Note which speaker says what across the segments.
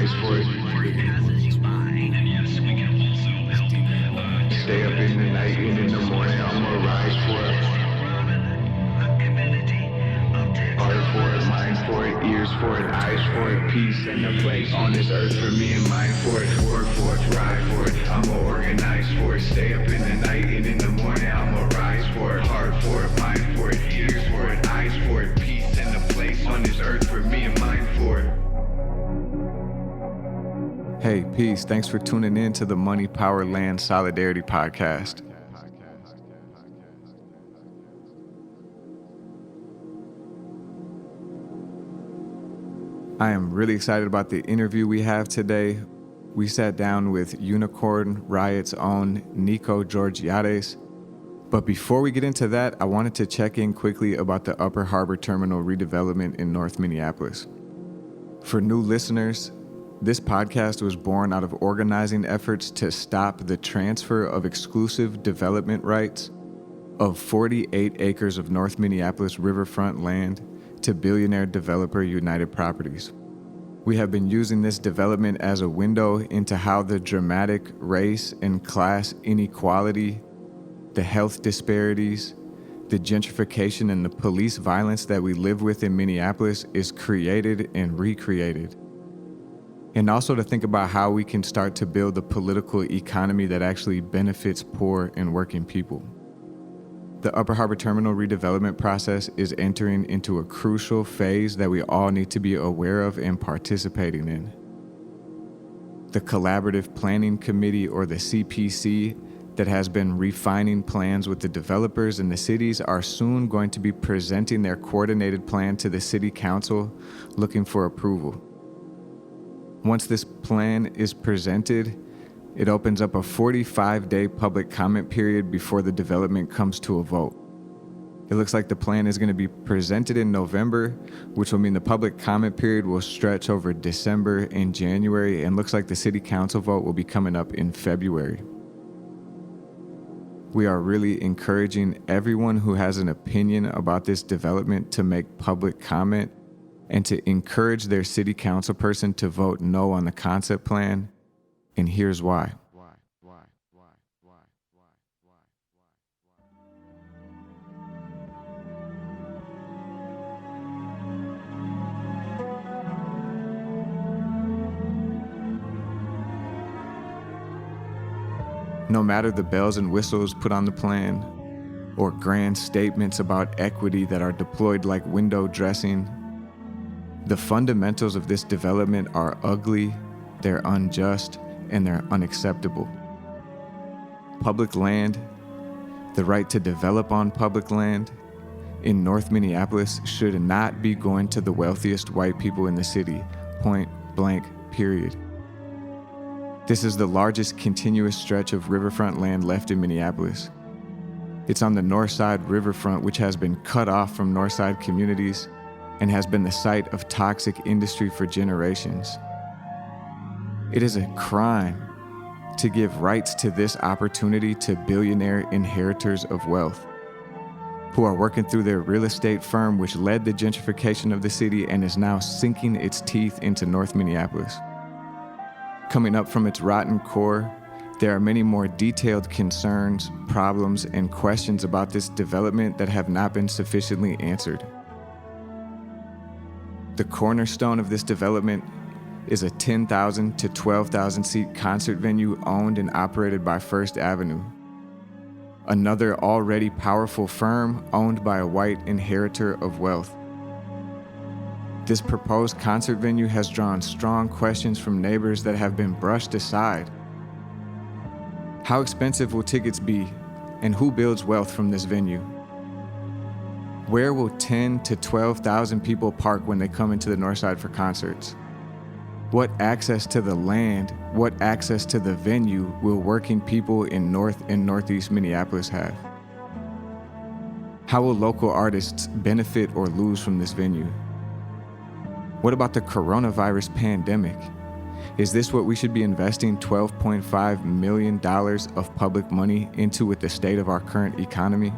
Speaker 1: rise for it. Stay up in the night and in the morning, I'ma rise for it. Heart for it, mind for it, ears for it, eyes for it, peace and a place on this earth for me and mine for it. Work for it, ride for it, I'ma organize for it. Stay up in the night and in the morning, I'ma rise for it. Heart for it, mind for it, ears for it, eyes for it, peace and a place on this earth for me and mine for it.
Speaker 2: Hey, peace. Thanks for tuning in to the Money, Power, Land, Solidarity podcast. I am really excited about the interview we have today. We sat down with Unicorn Riot's own Niko Georgiades. But before we get into that, I wanted to check in quickly about the Upper Harbor Terminal redevelopment in North Minneapolis. For new listeners, this podcast was born out of organizing efforts to stop the transfer of exclusive development rights of 48 acres of North Minneapolis riverfront land to billionaire developer United Properties. We have been using this development as a window into how the dramatic race and class inequality, the health disparities, the gentrification and the police violence that we live with in Minneapolis is created and recreated. And also to think about how we can start to build a political economy that actually benefits poor and working people. The Upper Harbor Terminal redevelopment process is entering into a crucial phase that we all need to be aware of and participating in. The Collaborative Planning Committee, or the CPC, that has been refining plans with the developers and the cities are soon going to be presenting their coordinated plan to the City Council, looking for approval. Once this plan is presented, it opens up a 45-day public comment period before the development comes to a vote. It looks like the plan is going to be presented in November, which will mean the public comment period will stretch over December and January, and looks like the City Council vote will be coming up in February. We are really encouraging everyone who has an opinion about this development to make public comment and to encourage their city council person to vote no on the concept plan, and here's why. No matter the bells and whistles put on the plan, or grand statements about equity that are deployed like window dressing, the fundamentals of this development are ugly, they're unjust, and they're unacceptable. Public land, the right to develop on public land, in North Minneapolis should not be going to the wealthiest white people in the city, point blank, period. This is the largest continuous stretch of riverfront land left in Minneapolis. It's on the north side riverfront, which has been cut off from north side communities and has been the site of toxic industry for generations. It is a crime to give rights to this opportunity to billionaire inheritors of wealth who are working through their real estate firm, which led the gentrification of the city and is now sinking its teeth into North Minneapolis. Coming up from its rotten core, there are many more detailed concerns, problems, and questions about this development that have not been sufficiently answered. The cornerstone of this development is a 10,000 to 12,000 seat concert venue owned and operated by First Avenue, another already powerful firm owned by a white inheritor of wealth. This proposed concert venue has drawn strong questions from neighbors that have been brushed aside. How expensive will tickets be, and who builds wealth from this venue? Where will 10 to 12,000 people park when they come into the north side for concerts? What access to the land, what access to the venue will working people in North and Northeast Minneapolis have? How will local artists benefit or lose from this venue? What about the coronavirus pandemic? Is this what we should be investing $12.5 million of public money into with the state of our current economy?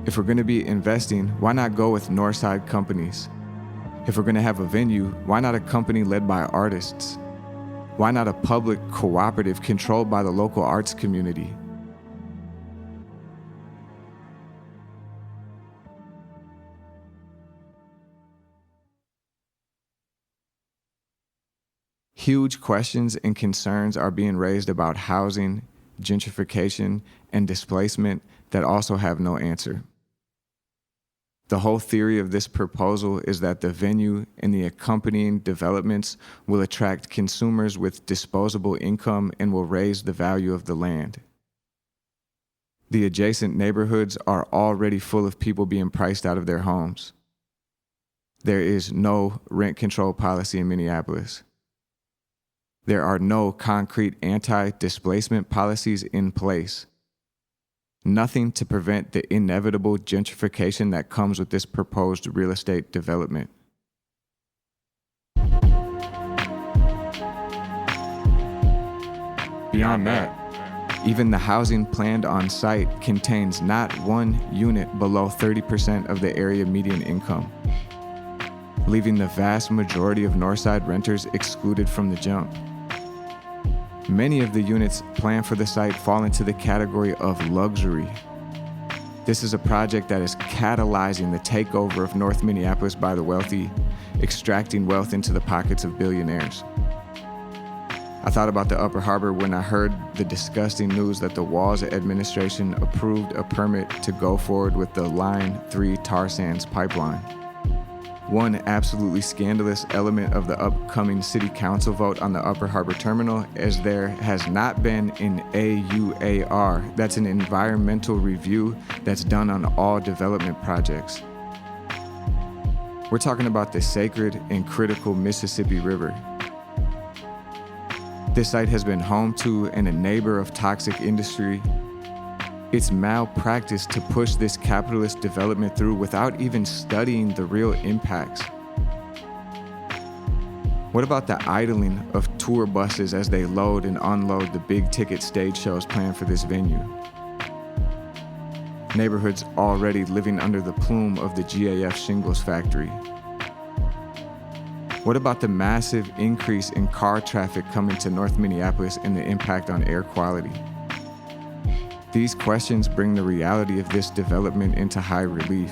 Speaker 2: If we're going to be investing, why not go with Northside companies? If we're going to have a venue, why not a company led by artists? Why not a public cooperative controlled by the local arts community? Huge questions and concerns are being raised about housing, gentrification, and displacement that also have no answer. The whole theory of this proposal is that the venue and the accompanying developments will attract consumers with disposable income and will raise the value of the land. The adjacent neighborhoods are already full of people being priced out of their homes. There is no rent control policy in Minneapolis. There are no concrete anti-displacement policies in place. Nothing to prevent the inevitable gentrification that comes with this proposed real estate development. Beyond that, even the housing planned on site contains not one unit below 30% of the area median income, leaving the vast majority of Northside renters excluded from the jump. Many of the units planned for the site fall into the category of luxury. This is a project that is catalyzing the takeover of North Minneapolis by the wealthy, extracting wealth into the pockets of billionaires. I thought about the Upper Harbor when I heard the disgusting news that the Walz administration approved a permit to go forward with the Line 3 tar sands pipeline. One absolutely scandalous element of the upcoming city council vote on the Upper Harbor Terminal is there has not been an AUAR. That's an environmental review that's done on all development projects. We're talking about the sacred and critical Mississippi River. This site has been home to and a neighbor of toxic industry. It's malpractice to push this capitalist development through without even studying the real impacts. What about the idling of tour buses as they load and unload the big ticket stage shows planned for this venue? Neighborhoods already living under the plume of the GAF shingles factory. What about the massive increase in car traffic coming to North Minneapolis and the impact on air quality? These questions bring the reality of this development into high relief.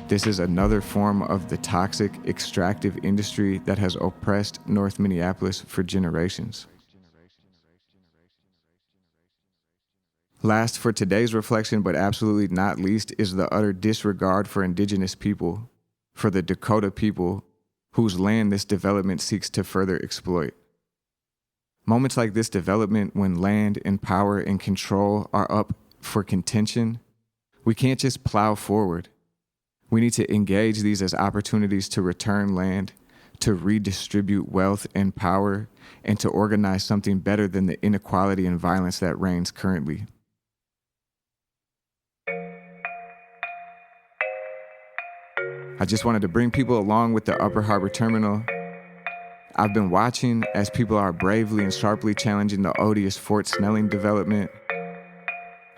Speaker 2: This is another form of the toxic, extractive industry that has oppressed North Minneapolis for generations. Last for today's reflection, but absolutely not least, is the utter disregard for Indigenous people, for the Dakota people whose land this development seeks to further exploit. Moments like this development, when land and power and control are up for contention, we can't just plow forward. We need to engage these as opportunities to return land, to redistribute wealth and power, and to organize something better than the inequality and violence that reigns currently. I just wanted to bring people along with the Upper Harbor Terminal. I've been watching as people are bravely and sharply challenging the odious Fort Snelling development.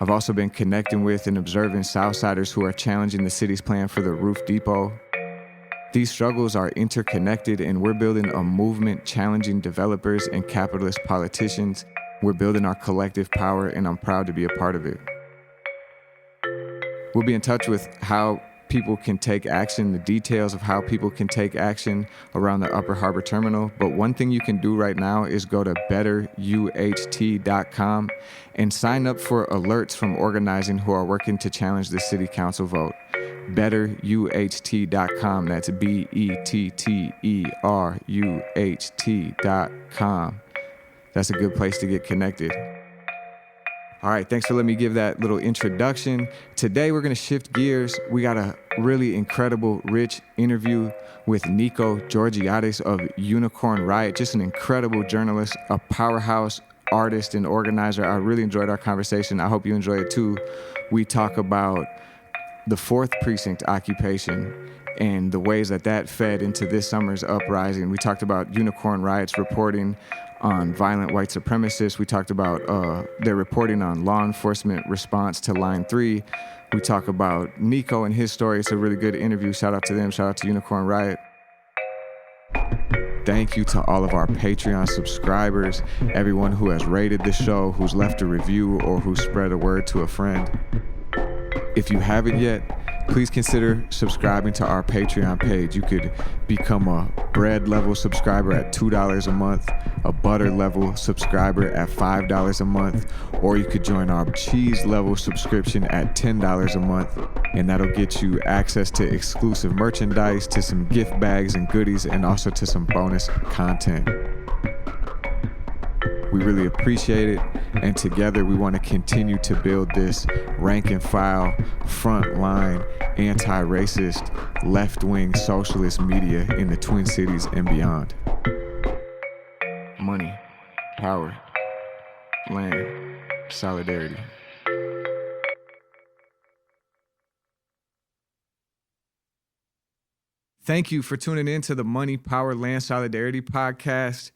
Speaker 2: I've also been connecting with and observing Southsiders who are challenging the city's plan for the roof depot. These struggles are interconnected, and we're building a movement challenging developers and capitalist politicians. We're building our collective power, and I'm proud to be a part of it. We'll be in touch with how people can take action, the details of how people can take action around the Upper Harbor Terminal. But one thing you can do right now is go to betteruht.com and sign up for alerts from organizing who are working to challenge the city council vote. betteruht.com. That's betteruht.com. That's a good place to get connected. All right, thanks for letting me give that little introduction. Today, we're going to shift gears. We got a really incredible, rich interview with Niko Georgiades of Unicorn Riot, just an incredible journalist, a powerhouse artist and organizer. I really enjoyed our conversation. I hope you enjoy it too. We talk about the 4th precinct occupation and the ways that that fed into this summer's uprising. We talked about Unicorn Riot's reporting on violent white supremacists. We talked about their reporting on law enforcement response to Line 3. We talk about Niko and his story. It's a really good interview. Shout out to them. Shout out to Unicorn Riot. thank you to all of our Patreon subscribers, everyone who has rated the show, who's left a review, or who spread a word to a friend. If you haven't yet, please consider subscribing to our Patreon page. You could become a bread level subscriber at $2 a month, a butter level subscriber at $5 a month, or you could join our cheese level subscription at $10 a month, and that'll get you access to exclusive merchandise, to some gift bags and goodies, and also to some bonus content. We really appreciate it, and together we want to continue to build this rank and file, frontline, anti-racist, left-wing socialist media in the Twin Cities and beyond. Money, power, land, solidarity. Thank you for tuning in to the Money, Power, Land, Solidarity podcast.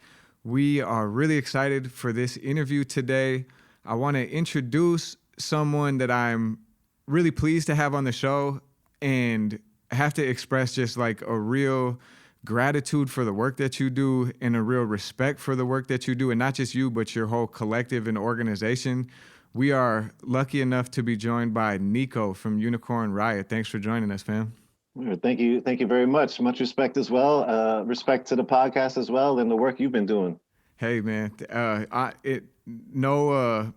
Speaker 2: We are really excited for this interview today. I want to introduce someone that I'm really pleased to have on the show, and have to express just like a real gratitude for the work that you do and a real respect for the work that you do, and not just you, but your whole collective and organization. We are lucky enough to be joined by Niko from Unicorn Riot. Thanks for joining us, fam.
Speaker 3: Thank you very much. Much respect as well. Respect to the podcast as well and the work you've been doing.
Speaker 2: Hey man, no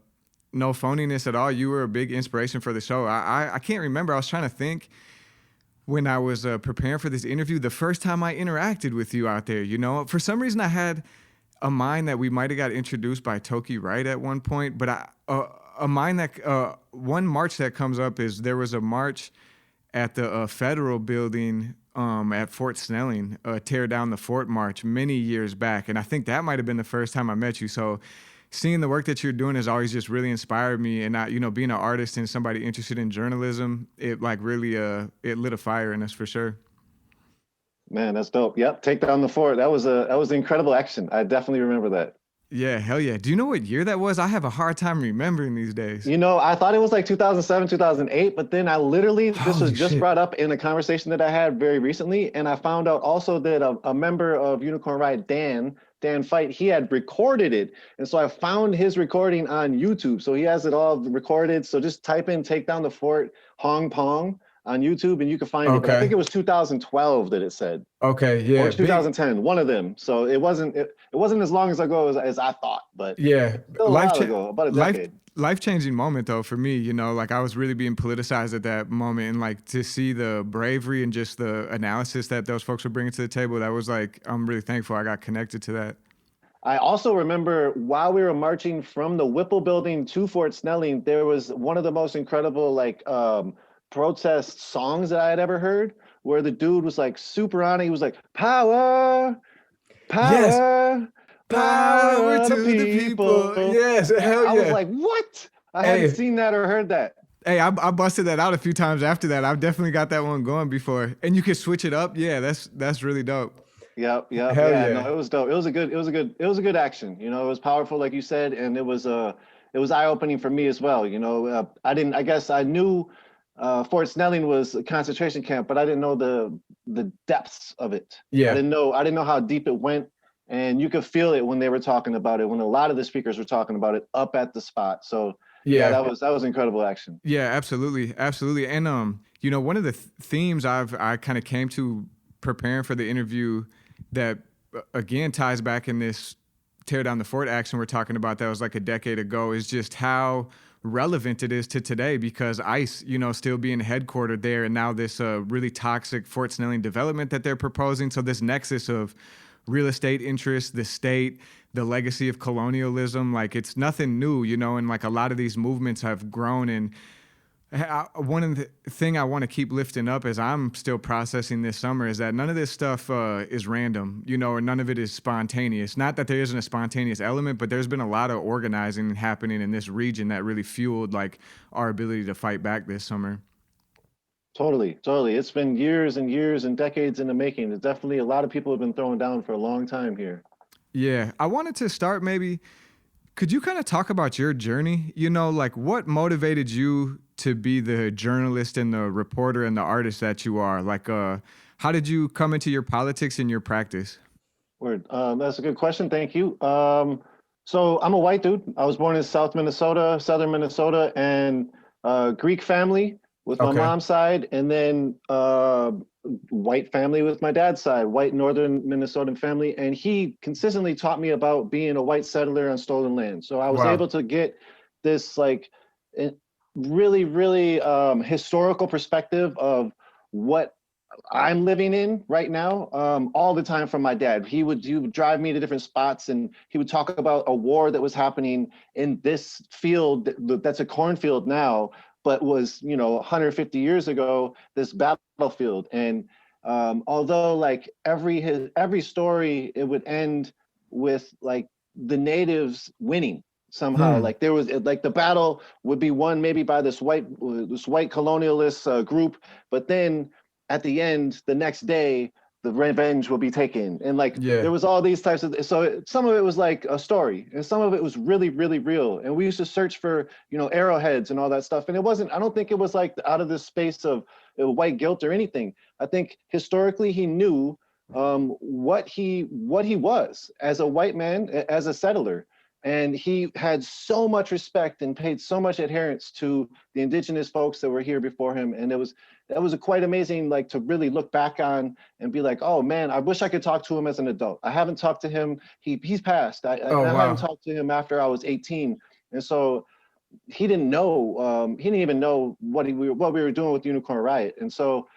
Speaker 2: phoniness at all. You were a big inspiration for the show. I can't remember. I was trying to think when I was preparing for this interview, the first time I interacted with you out there. You know, for some reason I had a mind that we might have got introduced by Toki Wright at one point, but a mind that one march that comes up is there was a march at the federal building at Fort Snelling, tear down the fort march many years back. And I think that might have been the first time I met you. So seeing the work that you're doing has always just really inspired me. And being an artist and somebody interested in journalism, it like really, it lit a fire in us for sure.
Speaker 3: Man, that's dope. Yep. Take down the fort. That was an incredible action. I definitely remember that.
Speaker 2: Yeah, hell yeah. Do you know what year that was? I have a hard time remembering these days.
Speaker 3: I thought it was like 2007, 2008, but then this was just brought up in a conversation that I had very recently. And I found out also that a member of Unicorn Riot, Dan Fight, he had recorded it. And so I found his recording on YouTube. So he has it all recorded. So just type in "Take Down the Fort Hong Pong" on YouTube and you can find it. But I think it was 2012 that it said.
Speaker 2: Okay, yeah.
Speaker 3: Or 2010, one of them. So it wasn't as long as ago as I thought, but
Speaker 2: yeah,
Speaker 3: still a while ago, about a decade.
Speaker 2: Life-changing moment though for me, like I was really being politicized at that moment, and like to see the bravery and just the analysis that those folks were bringing to the table, that was like, I'm really thankful I got connected to that.
Speaker 3: I also remember while we were marching from the Whipple building to Fort Snelling, there was one of the most incredible protest songs that I had ever heard, where the dude was like super on it. He was like, power,
Speaker 2: yes. Power to the people. Yes, hell yeah.
Speaker 3: I was like, what? I hadn't seen that or heard that.
Speaker 2: Hey, I busted that out a few times after that. I've definitely got that one going before. And you could switch it up. Yeah, that's really dope.
Speaker 3: Yep.
Speaker 2: Hell yeah.
Speaker 3: No, it was dope. It was a good action. It was powerful, like you said, and it was eye-opening for me as well. I guess I knew Fort Snelling was a concentration camp, but I didn't know the depths of it.
Speaker 2: Yeah.
Speaker 3: I didn't know how deep it went, and you could feel it when they were talking about it, when a lot of the speakers were talking about it up at the spot. So yeah, that was incredible action.
Speaker 2: Yeah, absolutely. And one of the themes I kind of came to preparing for the interview that again ties back in this tear down the fort action we're talking about that was like a decade ago is just how relevant it is to today, because ICE, still being headquartered there, and now this really toxic Fort Snelling development that they're proposing. So this nexus of real estate interests, the state, the legacy of colonialism, like it's nothing new, and like a lot of these movements have grown. And one of the thing I want to keep lifting up as I'm still processing this summer is that none of this stuff is random, or none of it is spontaneous. Not that there isn't a spontaneous element, but there's been a lot of organizing happening in this region that really fueled like our ability to fight back this summer.
Speaker 3: Totally. It's been years and years and decades in the making. There's definitely a lot of people have been throwing down for a long time here.
Speaker 2: Yeah, I wanted to start maybe, could you kind of talk about your journey? Like what motivated you to be the journalist and the reporter and the artist that you are? Like, how did you come into your politics and your practice?
Speaker 3: Word. That's a good question. Thank you. So I'm a white dude. I was born in South Minnesota, Southern Minnesota, and Greek family with my
Speaker 2: Okay.
Speaker 3: mom's side, and then white family with my dad's side, white Northern Minnesotan family. And he consistently taught me about being a white settler on stolen land. So I was
Speaker 2: Wow.
Speaker 3: able to get this like eh, really, really historical perspective of what I'm living in right now, all the time from my dad. He would drive me to different spots, and he would talk about a war that was happening in this field that's a cornfield now, but was 150 years ago this battlefield. And although like every story, it would end with like the natives winning somehow.
Speaker 2: Hmm.
Speaker 3: Like there was like the battle would be won maybe by this white colonialist group, but then at the end, the next day, the revenge will be taken. And like
Speaker 2: Yeah.
Speaker 3: there was all these types of, so some of it was like a story, and some of it was really, really real. And we used to search for, arrowheads and all that stuff. And it wasn't, I don't think it was like out of this space of white guilt or anything. I think historically he knew what he was as a white man, as a settler. And he had so much respect and paid so much adherence to the indigenous folks that were here before him. And that was a quite amazing, like to really look back on and be like, oh man, I wish I could talk to him as an adult. I haven't talked to him. He's passed.
Speaker 2: Oh,
Speaker 3: I haven't
Speaker 2: wow.
Speaker 3: talked to him after I was 18. And so he didn't know, he didn't even know what we were doing with Unicorn Riot. And so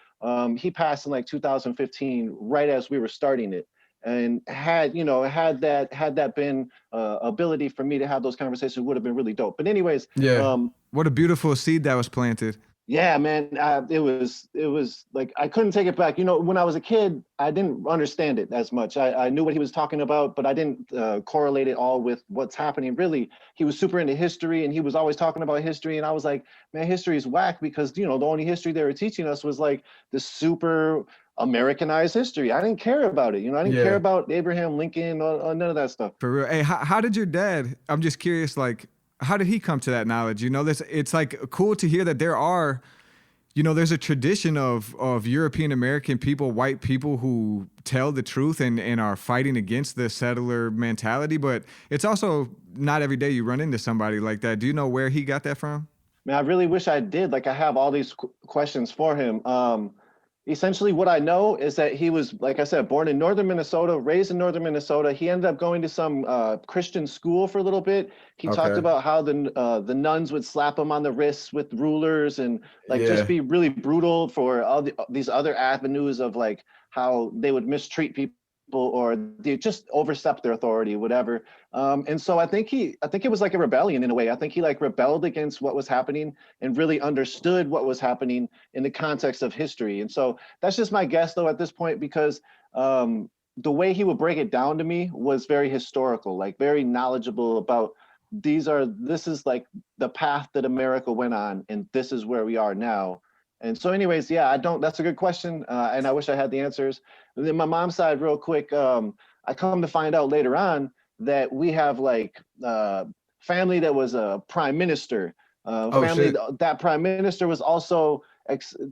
Speaker 3: he passed in like 2015, right as we were starting it. And had that been ability for me to have those conversations, would have been really dope. But anyways,
Speaker 2: Yeah. What a beautiful seed that was planted.
Speaker 3: yeah, man, it was like I couldn't take it back. When I was a kid, I didn't understand it as much. I knew what he was talking about, but I didn't correlate it all with what's happening. Really, he was super into history, and he was always talking about history. And I was like, man, history is whack, because the only history they were teaching us was like the super Americanized history. I didn't care about it. I didn't care
Speaker 2: Yeah.
Speaker 3: about Abraham Lincoln or none of that stuff.
Speaker 2: For real. Hey, how did your dad, I'm just curious, like, how did he come to that knowledge? This, it's like cool to hear that there are, there's a tradition of European American people, white people who tell the truth and are fighting against the settler mentality. But it's also not every day you run into somebody like that. Do you know where he got that from?
Speaker 3: Man, I really wish I did. Like, I have all these questions for him. Essentially, what I know is that he was, like I said, born in northern Minnesota, raised in northern Minnesota. He ended up going to some Christian school for a little bit. He talked
Speaker 2: Okay.
Speaker 3: about how the nuns would slap him on the wrists with rulers, and like just
Speaker 2: Yeah.
Speaker 3: be really brutal for these other avenues of like how they would mistreat people, or they just overstep their authority, whatever. And so I think it was like a rebellion in a way. I think he like rebelled against what was happening and really understood what was happening in the context of history. And so that's just my guess though at this point, because the way he would break it down to me was very historical, like very knowledgeable about this is like the path that America went on, and this is where we are now. And so anyways, yeah, that's a good question. And I wish I had the answers. And then my mom's side, real quick, I come to find out later on that we have like family that was a prime minister.
Speaker 2: Oh
Speaker 3: Family
Speaker 2: shit.
Speaker 3: that prime minister was also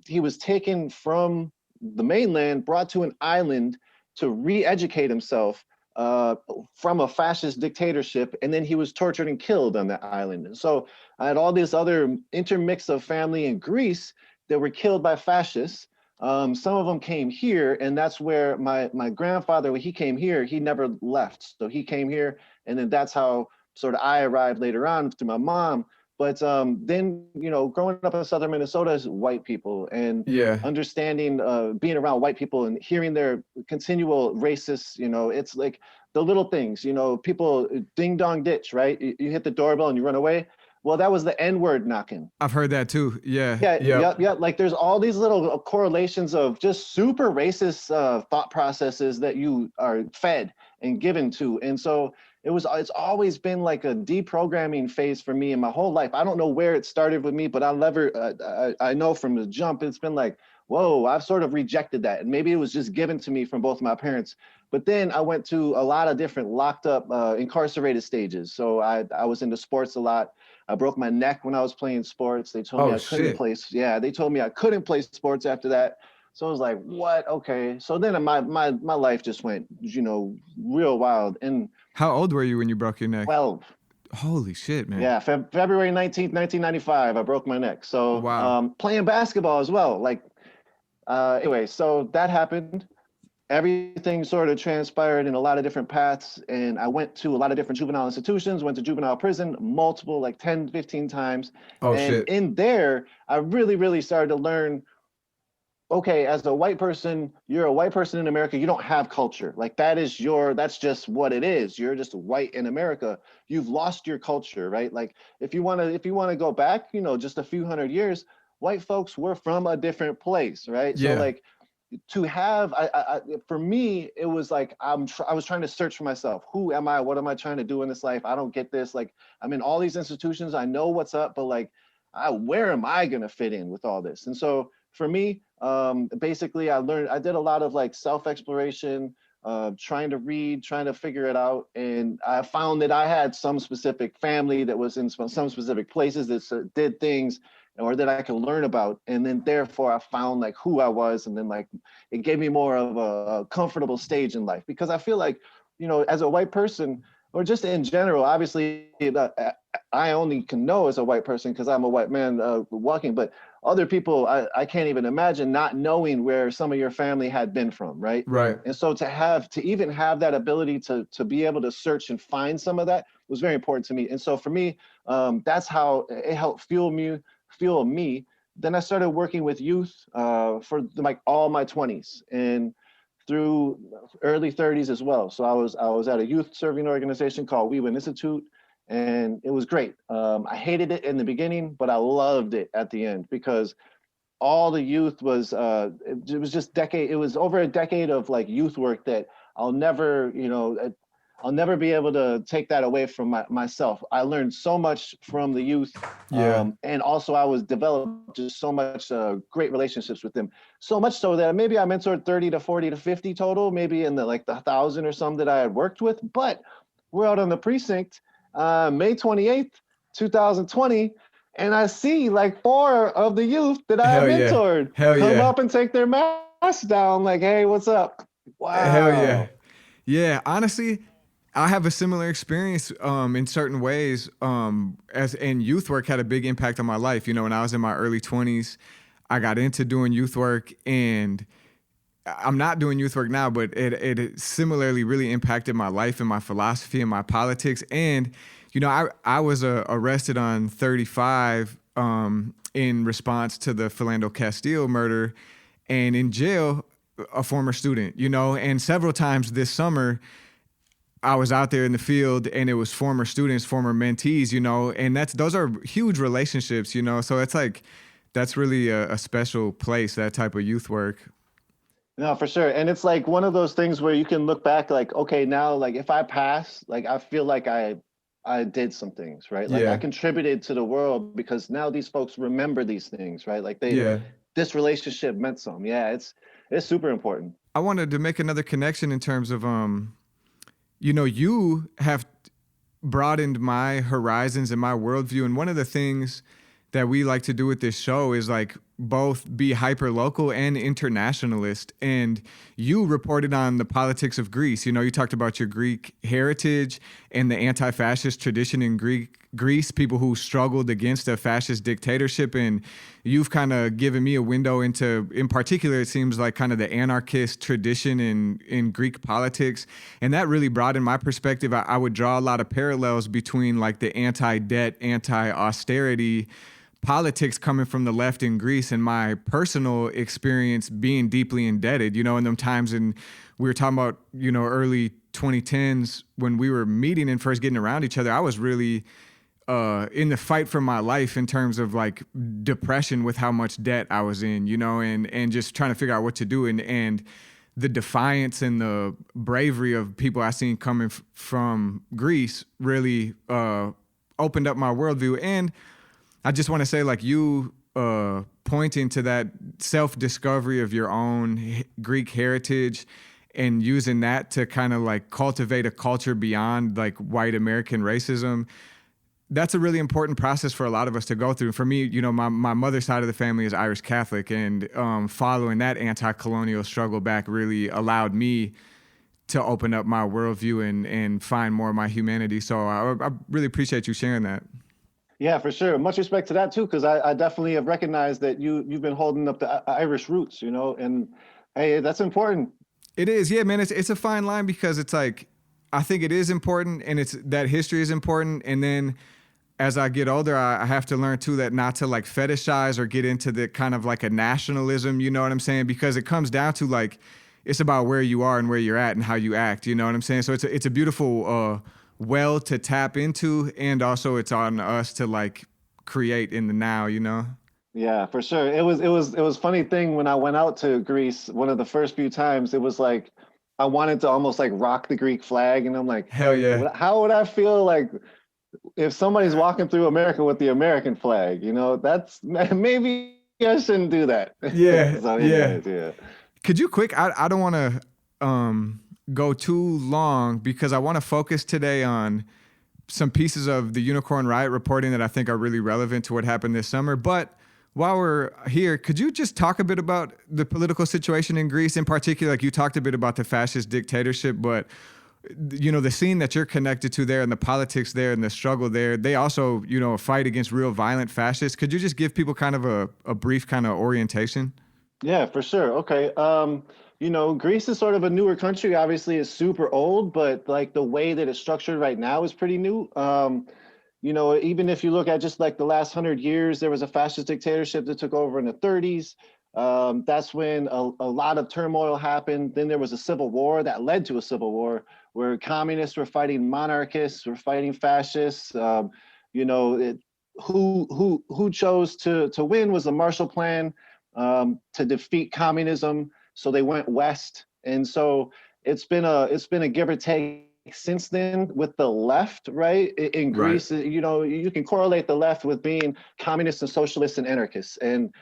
Speaker 3: he was taken from the mainland, brought to an island to re-educate himself from a fascist dictatorship, and then he was tortured and killed on that island. And so I had all this other intermix of family in Greece that were killed by fascists. Some of them came here, and that's where my grandfather, when he came here, he never left. So he came here, and then that's how sort of I arrived later on through my mom. But then, growing up in southern Minnesota is white people, and
Speaker 2: Yeah.
Speaker 3: understanding being around white people and hearing their continual racist, it's like the little things, people ding dong ditch, right? You hit the doorbell and you run away. Well, that was the N-word knocking.
Speaker 2: I've heard that too. Yeah.
Speaker 3: Yeah,
Speaker 2: Yep.
Speaker 3: yep, yep. Like there's all these little correlations of just super racist thought processes that you are fed and given to. And so it's always been like a deprogramming phase for me in my whole life. I don't know where it started with me, but I know from the jump, it's been like, whoa, I've sort of rejected that. And maybe it was just given to me from both my parents. But then I went to a lot of different locked up, incarcerated stages. So I was into sports a lot. I broke my neck when I was playing sports. They told me
Speaker 2: Oh
Speaker 3: I couldn't
Speaker 2: shit.
Speaker 3: play. Yeah, they told me I couldn't play sports after that. So it was like, what? Okay. So then my life just went, real wild. And
Speaker 2: How old were you when you broke your neck?
Speaker 3: 12.
Speaker 2: Holy shit, man.
Speaker 3: Yeah, February 19th, 1995, I broke my neck. So
Speaker 2: Wow.
Speaker 3: playing basketball as well. Like, anyway, so that happened. Everything sort of transpired in a lot of different paths. And I went to a lot of different juvenile institutions, went to juvenile prison multiple, like 10, 15 times.
Speaker 2: Oh
Speaker 3: And
Speaker 2: shit.
Speaker 3: in there, I really, really started to learn, okay, as a white person, you're a white person in America, you don't have culture. Like that's just what it is. You're just white in America. You've lost your culture, right? Like if you want to go back, just a few hundred years, white folks were from a different place, right? So
Speaker 2: Yeah.
Speaker 3: like to have, for me, it was like, I was trying to search for myself. Who am I? What am I trying to do in this life? I don't get this. Like I'm in all these institutions. I know what's up, but like, where am I going to fit in with all this? And so for me, basically I did a lot of like self-exploration, trying to read, trying to figure it out. And I found that I had some specific family that was in some specific places that did things or that I could learn about. And then therefore I found like who I was. And then like, it gave me more of a comfortable stage in life, because I feel like, as a white person, or just in general, obviously I only can know as a white person because I'm a white man walking, but other people, I can't even imagine not knowing where some of your family had been from, right?
Speaker 2: Right.
Speaker 3: And so to even have that ability to be able to search and find some of that was very important to me. And so for me, that's how it helped fuel me. Then I started working with youth for like all my 20s and through early 30s as well. So I was at a youth serving organization called We Win Institute, and it was great. I hated it in the beginning, but I loved it at the end, because all the youth was it was just it was over a decade of like youth work that I'll never, I'll never be able to take that away from myself. I learned so much from the youth.
Speaker 2: Yeah.
Speaker 3: And also I was developed just so much great relationships with them. So much so that maybe I mentored 30 to 40 to 50 total, maybe in the 1,000 or some that I had worked with. But we're out on the precinct, May 28th, 2020. And I see like 4 of the youth that I
Speaker 2: Hell yeah.
Speaker 3: mentored
Speaker 2: Hell
Speaker 3: come
Speaker 2: yeah.
Speaker 3: up and take their masks down. Like, hey, what's up? Wow.
Speaker 2: Hell yeah. Yeah. Honestly, I have a similar experience in certain ways. And youth work had a big impact on my life. When I was in my early 20s, I got into doing youth work, and I'm not doing youth work now, but it similarly really impacted my life and my philosophy and my politics. And, I was arrested on 35 in response to the Philando Castile murder, and in jail, a former student, and several times this summer, I was out there in the field and it was former students, former mentees, and those are huge relationships, so it's like, that's really a special place, that type of youth work.
Speaker 3: No, for sure. And it's like one of those things where you can look back like, okay, now, like if I pass, like I feel like I did some things, right? Like I contributed to the world because now these folks remember these things, right? Like this relationship meant something. Yeah, it's super important.
Speaker 2: I wanted to make another connection in terms of, you have broadened my horizons and my worldview. And one of the things that we like to do with this show is like both be hyper local and internationalist. And you reported on the politics of Greece. You talked about your Greek heritage and the anti-fascist tradition in Greece, people who struggled against a fascist dictatorship. And you've kind of given me a window into, in particular, it seems like kind of the anarchist tradition in Greek politics. And that really broadened my perspective. I would draw a lot of parallels between like the anti-debt, anti-austerity politics coming from the left in Greece and my personal experience being deeply indebted, in them times. And we were talking about, early 2010s when we were meeting and first getting around each other, I was really in the fight for my life in terms of like depression with how much debt I was in, and just trying to figure out what to do. And the defiance and the bravery of people I seen coming from Greece really opened up my worldview. And I just want to say, like, you pointing to that self-discovery of your own Greek heritage and using that to kind of like cultivate a culture beyond like white American racism. that's a really important process for a lot of us to go through. For me, you know, my mother's side of the family is Irish Catholic, and following that anti-colonial struggle back really allowed me to open up my worldview and find more of my humanity. So I really appreciate you sharing that.
Speaker 3: Yeah, for sure. Much respect to that too, because I definitely have recognized that you've been holding up the Irish roots, you know, and hey, that's important.
Speaker 2: It is, yeah, man. It's a fine line because it's like I think it is important, and it's that history is important, and then as I get older, I have to learn too that not to like fetishize or get into the kind of like a nationalism, you know what I'm saying? Because it comes down to like, it's about where you are and where you're at and how you act, you know what I'm saying? So it's a beautiful well to tap into, and also it's on us to like create in the now, you know?
Speaker 3: Yeah, for sure. It was funny thing when I went out to Greece, one of the first few times, it was like I wanted to almost like rock the Greek flag, and I'm like,
Speaker 2: Hell yeah.
Speaker 3: how would I feel like if somebody's walking through America with the American flag, you know, that's maybe I shouldn't do that.
Speaker 2: Yeah,
Speaker 3: So
Speaker 2: yeah.
Speaker 3: anyways, yeah.
Speaker 2: Could you quick? I don't want to go too long because I want to focus today on some pieces of the Unicorn Riot reporting that I think are really relevant to what happened this summer. But while we're here, could you just talk a bit about the political situation in Greece in particular? Like you talked a bit about the fascist dictatorship, but you know, the scene that you're connected to there and the politics there and the struggle there, they also, you know, fight against real violent fascists. Could you just give people kind of a brief kind of orientation?
Speaker 3: Yeah, for sure. Okay. You know, Greece is sort of a newer country. Obviously, it's super old, but like the way that it's structured right now is pretty new. You know, even if you look at just like the last 100 years, there was a fascist dictatorship that took over in the 30s. That's when a lot of turmoil happened. Then there was a civil war that led to a civil war where communists were fighting monarchists, were fighting fascists. You know, who chose to win was the Marshall Plan to defeat communism. So they went west, and so it's been a give or take since then with the left, right? In
Speaker 2: Right.
Speaker 3: Greece, you know, you can correlate the left with being communists and socialists and anarchists, and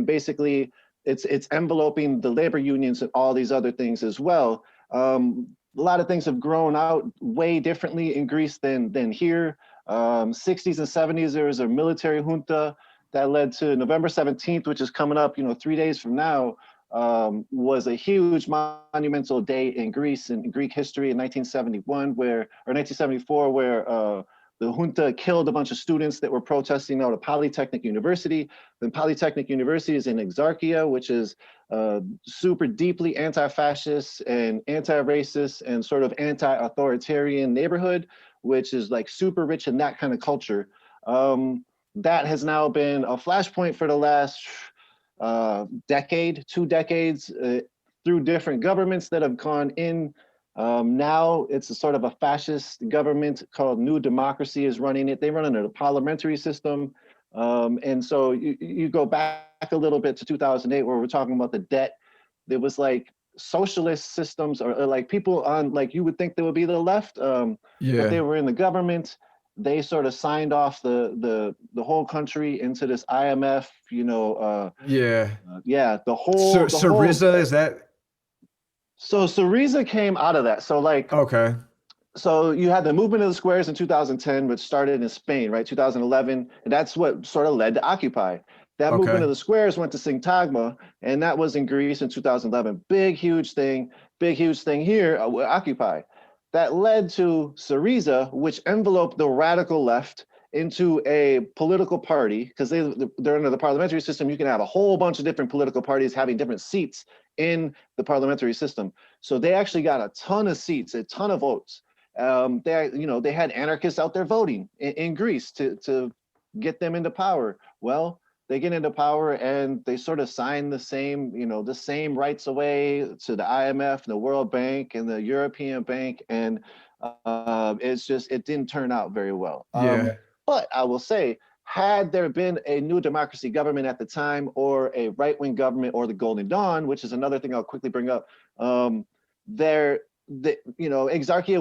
Speaker 3: basically it's enveloping the labor unions and all these other things as well. A lot of things have grown out way differently in Greece than here. 60s and 70s, there was a military junta that led to November 17th, which is coming up, you know, 3 days from now, was a huge monumental day in Greece and Greek history in 1971, or 1974, where the junta killed a bunch of students that were protesting out of Polytechnic University. Then Polytechnic University is in Exarchia, which is super deeply anti-fascist and anti-racist and sort of anti-authoritarian neighborhood, which is like super rich in that kind of culture. That has now been a flashpoint for the last decade, 2 decades, through different governments that have gone in. Now it's a sort of a fascist government called New Democracy is running it. They run under the parliamentary system. And so you go back a little bit to 2008 where we're talking about the debt. There was like socialist systems or like people on like you would think they would be the left, but they
Speaker 2: Yeah.
Speaker 3: were in the government. They sort of signed off the whole country into this IMF, you know,
Speaker 2: Yeah.
Speaker 3: yeah, the whole.
Speaker 2: Syriza, is that
Speaker 3: So Syriza came out of that. So like,
Speaker 2: okay?
Speaker 3: so you had the movement of the squares in 2010, which started in Spain, right? 2011, and that's what sort of led to Occupy. That movement
Speaker 2: Okay.
Speaker 3: of the squares went to Syntagma, and that was in Greece in 2011. Big huge thing here, Occupy. That led to Syriza, which enveloped the radical left into a political party, because they're under the parliamentary system. You can have a whole bunch of different political parties having different seats in the parliamentary system. So they actually got a ton of seats, a ton of votes. They had anarchists out there voting in Greece to get them into power. Well, they get into power and they sort of sign the same rights away to the IMF, the World Bank, and the European Bank, and it didn't turn out very well.
Speaker 2: Yeah.
Speaker 3: But I will say, had there been a New Democracy government at the time, or a right-wing government, or the Golden Dawn, which is another thing I'll quickly bring up, Exarchia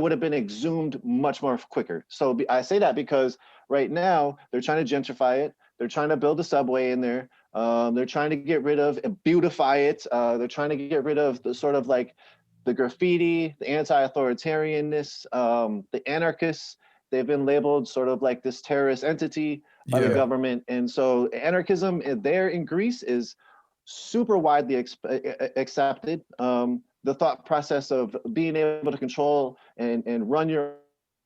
Speaker 3: would have been exhumed much more quicker. So I say that because right now they're trying to gentrify it. They're trying to build a subway in there. They're trying to get rid of and beautify it. They're trying to get rid of the sort of like the graffiti, the anti-authoritarianness, the anarchists. they've been labeled sort of like this terrorist entity by the government. And so anarchism there in Greece is super widely accepted. The thought process of being able to control and run your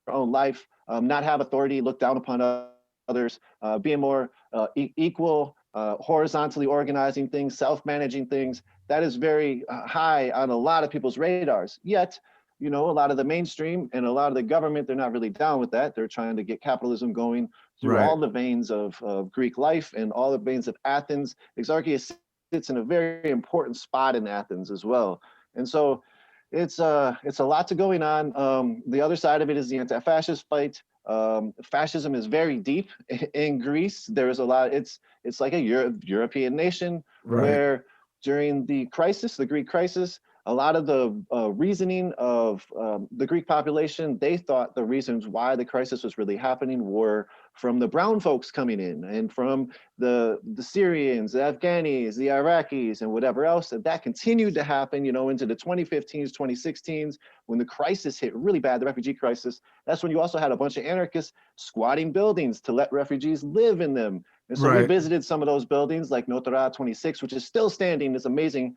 Speaker 3: own life, not have authority, look down upon others, being more equal, horizontally organizing things, self-managing things, that is very high on a lot of people's radars. Yet, a lot of the mainstream and a lot of the government, they're not really down with that. They're trying to get capitalism going through all the veins of Greek life and all the veins of Athens. Exarchia sits in a very important spot in Athens as well. And so it's a lot to going on. The other side of it is the anti-fascist fight. Fascism is very deep in Greece. There is a lot. It's like a European nation where during the Greek crisis, a lot of the reasoning of the Greek population, they thought the reasons why the crisis was really happening were from the brown folks coming in and from the Syrians, the Afghanis, the Iraqis, and whatever else. And that continued to happen, into the 2015s, 2016s, when the crisis hit really bad, the refugee crisis. That's when you also had a bunch of anarchists squatting buildings to let refugees live in them. And so we visited some of those buildings like Notora 26, which is still standing. It's amazing.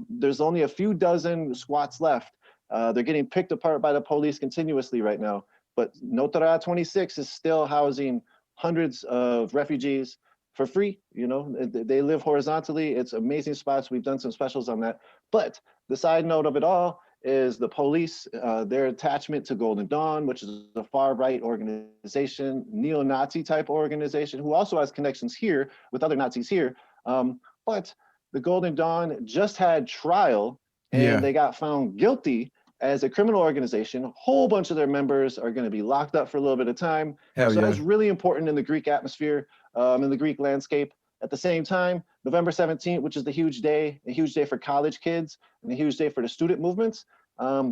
Speaker 3: There's only a few dozen squats left. They're getting picked apart by the police continuously right now. But Notora 26 is still housing hundreds of refugees for free. They live horizontally. It's amazing spots. We've done some specials on that. But the side note of it all is the police, their attachment to Golden Dawn, which is a far-right organization, neo-Nazi type organization, who also has connections here with other Nazis here. But the Golden Dawn just had trial, and they got found guilty as a criminal organization. A whole bunch of their members are going to be locked up for a little bit of time. So that's really important in the Greek atmosphere, in the Greek landscape. At the same time, November 17th, which is a huge day for college kids and a huge day for the student movements.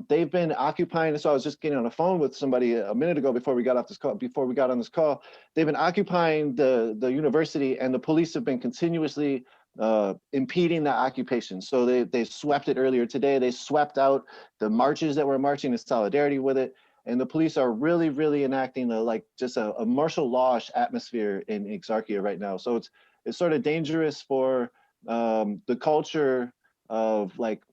Speaker 3: They've been occupying. So I was just getting on the phone with somebody a minute ago before we got on this call. They've been occupying the university, and the police have been continuously impeding that occupation. So they swept it earlier today. They swept out the marches that were marching in solidarity with it. And the police are really, really enacting a martial law-ish atmosphere in Exarchia right now. So it's sort of dangerous for the culture of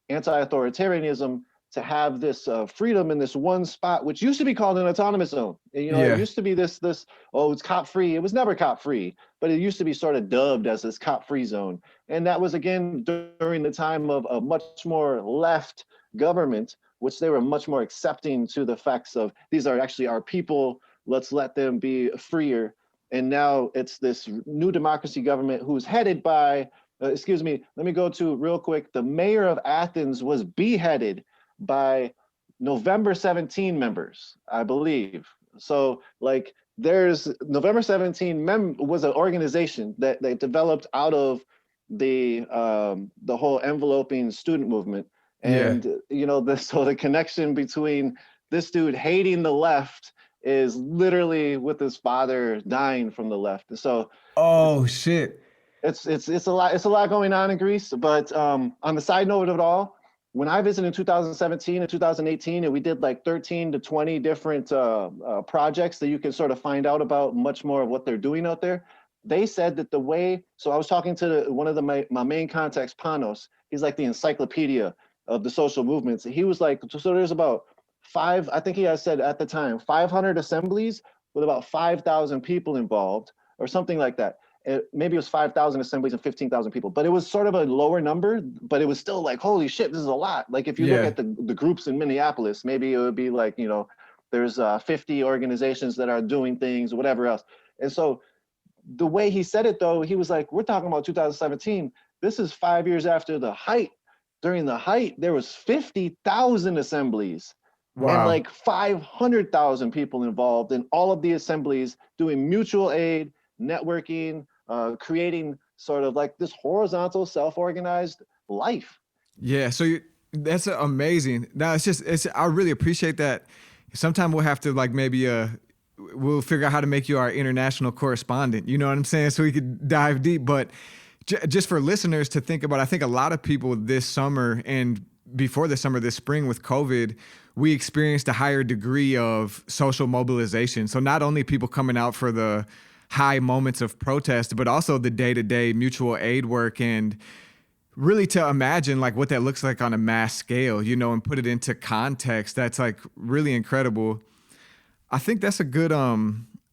Speaker 3: anti-authoritarianism to have this freedom in this one spot, which used to be called an autonomous zone. It used to be this, it's cop-free. It was never cop-free, but it used to be sort of dubbed as this cop-free zone. And that was, again, during the time of a much more left government, which they were much more accepting to the facts of, these are actually our people, let's let them be freer. And now it's this new democracy government who's headed by, let me go to real quick. The mayor of Athens was beheaded by November 17 members, I believe. So there's November 17 was an organization that they developed out of the whole enveloping student movement. And, so the connection between this dude hating the left is literally with his father dying from the left. So,
Speaker 2: shit.
Speaker 3: It's a lot going on in Greece. But on the side note of it all, when I visited in 2017 and 2018, and we did 13 to 20 different projects that you can sort of find out about much more of what they're doing out there. They said that so I was talking to one of my main contacts, Panos. He's like the encyclopedia of the social movements. He was like, so there's about I think he has said at the time, 500 assemblies with about 5,000 people involved or something like that. Maybe it was 5,000 assemblies and 15,000 people, but it was sort of a lower number, but it was still holy shit, this is a lot. If you look at the groups in Minneapolis, maybe it would be there's 50 organizations that are doing things, whatever else. And so the way he said it though, he was like, we're talking about 2017. This is 5 years after the height. During the height, there was 50,000 assemblies. Wow. And 500,000 people involved in all of the assemblies doing mutual aid, networking, creating sort of this horizontal self-organized life.
Speaker 2: Yeah, so that's amazing. Now I really appreciate that. Sometime we'll have to maybe we'll figure out how to make you our international correspondent. You know what I'm saying? So we could dive deep. But just for listeners to think about, I think a lot of people this summer and before the summer, this spring with COVID, we experienced a higher degree of social mobilization. So not only people coming out for the high moments of protest, but also the day-to-day mutual aid work, and really to imagine like what that looks like on a mass scale, you know, and put it into context. That's like really incredible. I think that's a good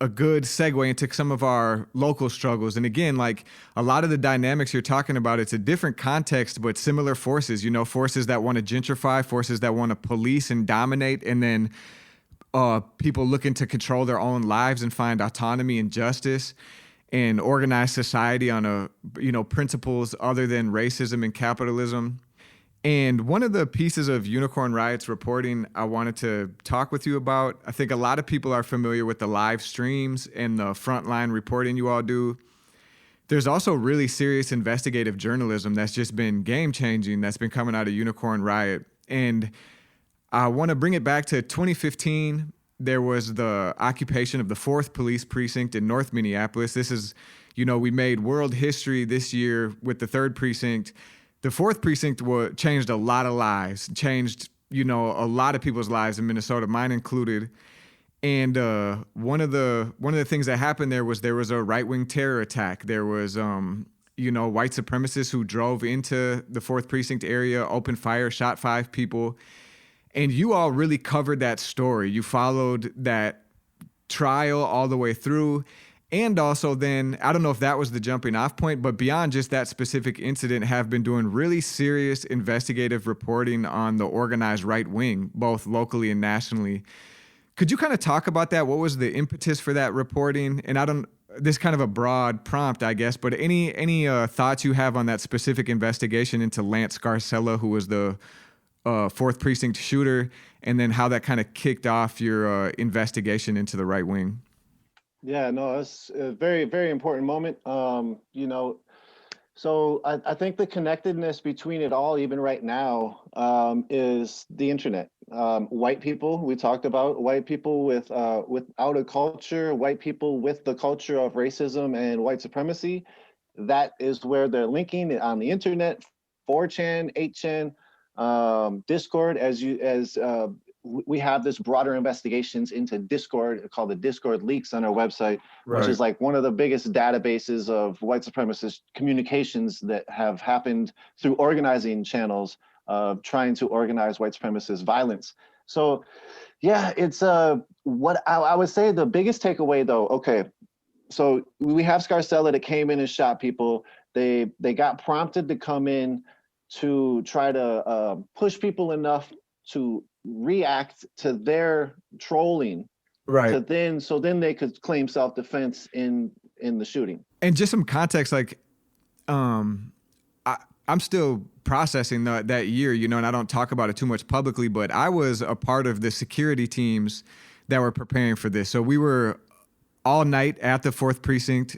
Speaker 2: segue into some of our local struggles. And again, like a lot of the dynamics you're talking about, it's a different context, but similar forces, you know, forces that want to gentrify, forces that want to police and dominate, and then people looking to control their own lives and find autonomy and justice and organize society on principles other than racism and capitalism. And one of the pieces of Unicorn Riot's reporting I wanted to talk with you about, I think a lot of people are familiar with the live streams and the frontline reporting you all do. There's also really serious investigative journalism that's just been game-changing, that's been coming out of Unicorn Riot. And I want to bring it back to 2015. There was the occupation of the 4th Police Precinct in North Minneapolis. This is, you know, we made world history this year with the 3rd Precinct. The 4th Precinct changed a lot of lives, changed, you know, a lot of people's lives in Minnesota, mine included. And one of the things that happened there was a right-wing terror attack. There was, white supremacists who drove into the 4th Precinct area, opened fire, shot 5 people. And you all really covered that story. You followed that trial all the way through. And also then, I don't know if that was the jumping off point, but beyond just that specific incident, have been doing really serious investigative reporting on the organized right wing, both locally and nationally. Could you kind of talk about that? What was the impetus for that reporting? And this is kind of a broad prompt, I guess, but any thoughts you have on that specific investigation into Lance Scarcella, who was the 4th Precinct shooter, and then how that kind of kicked off your investigation into the right wing?
Speaker 3: Yeah, no, it's a very, very important moment. So I think the connectedness between it all, even right now, is the internet. White people, we talked about white people without a culture, white people with the culture of racism and white supremacy. That is where they're linking on the internet, 4chan, 8chan, Discord, we have this broader investigations into Discord called the Discord leaks on our website, right, which is like one of the biggest databases of white supremacist communications that have happened through organizing channels of trying to organize white supremacist violence. So yeah, it's what I would say the biggest takeaway though, okay, so we have Scarcella that came in and shot people. They got prompted to come in to try to push people enough to react to their trolling, right? So then they could claim self-defense in the shooting.
Speaker 2: And just some context, like, I'm still processing that year, you know, and I don't talk about it too much publicly, but I was a part of the security teams that were preparing for this. So we were all night at the 4th Precinct,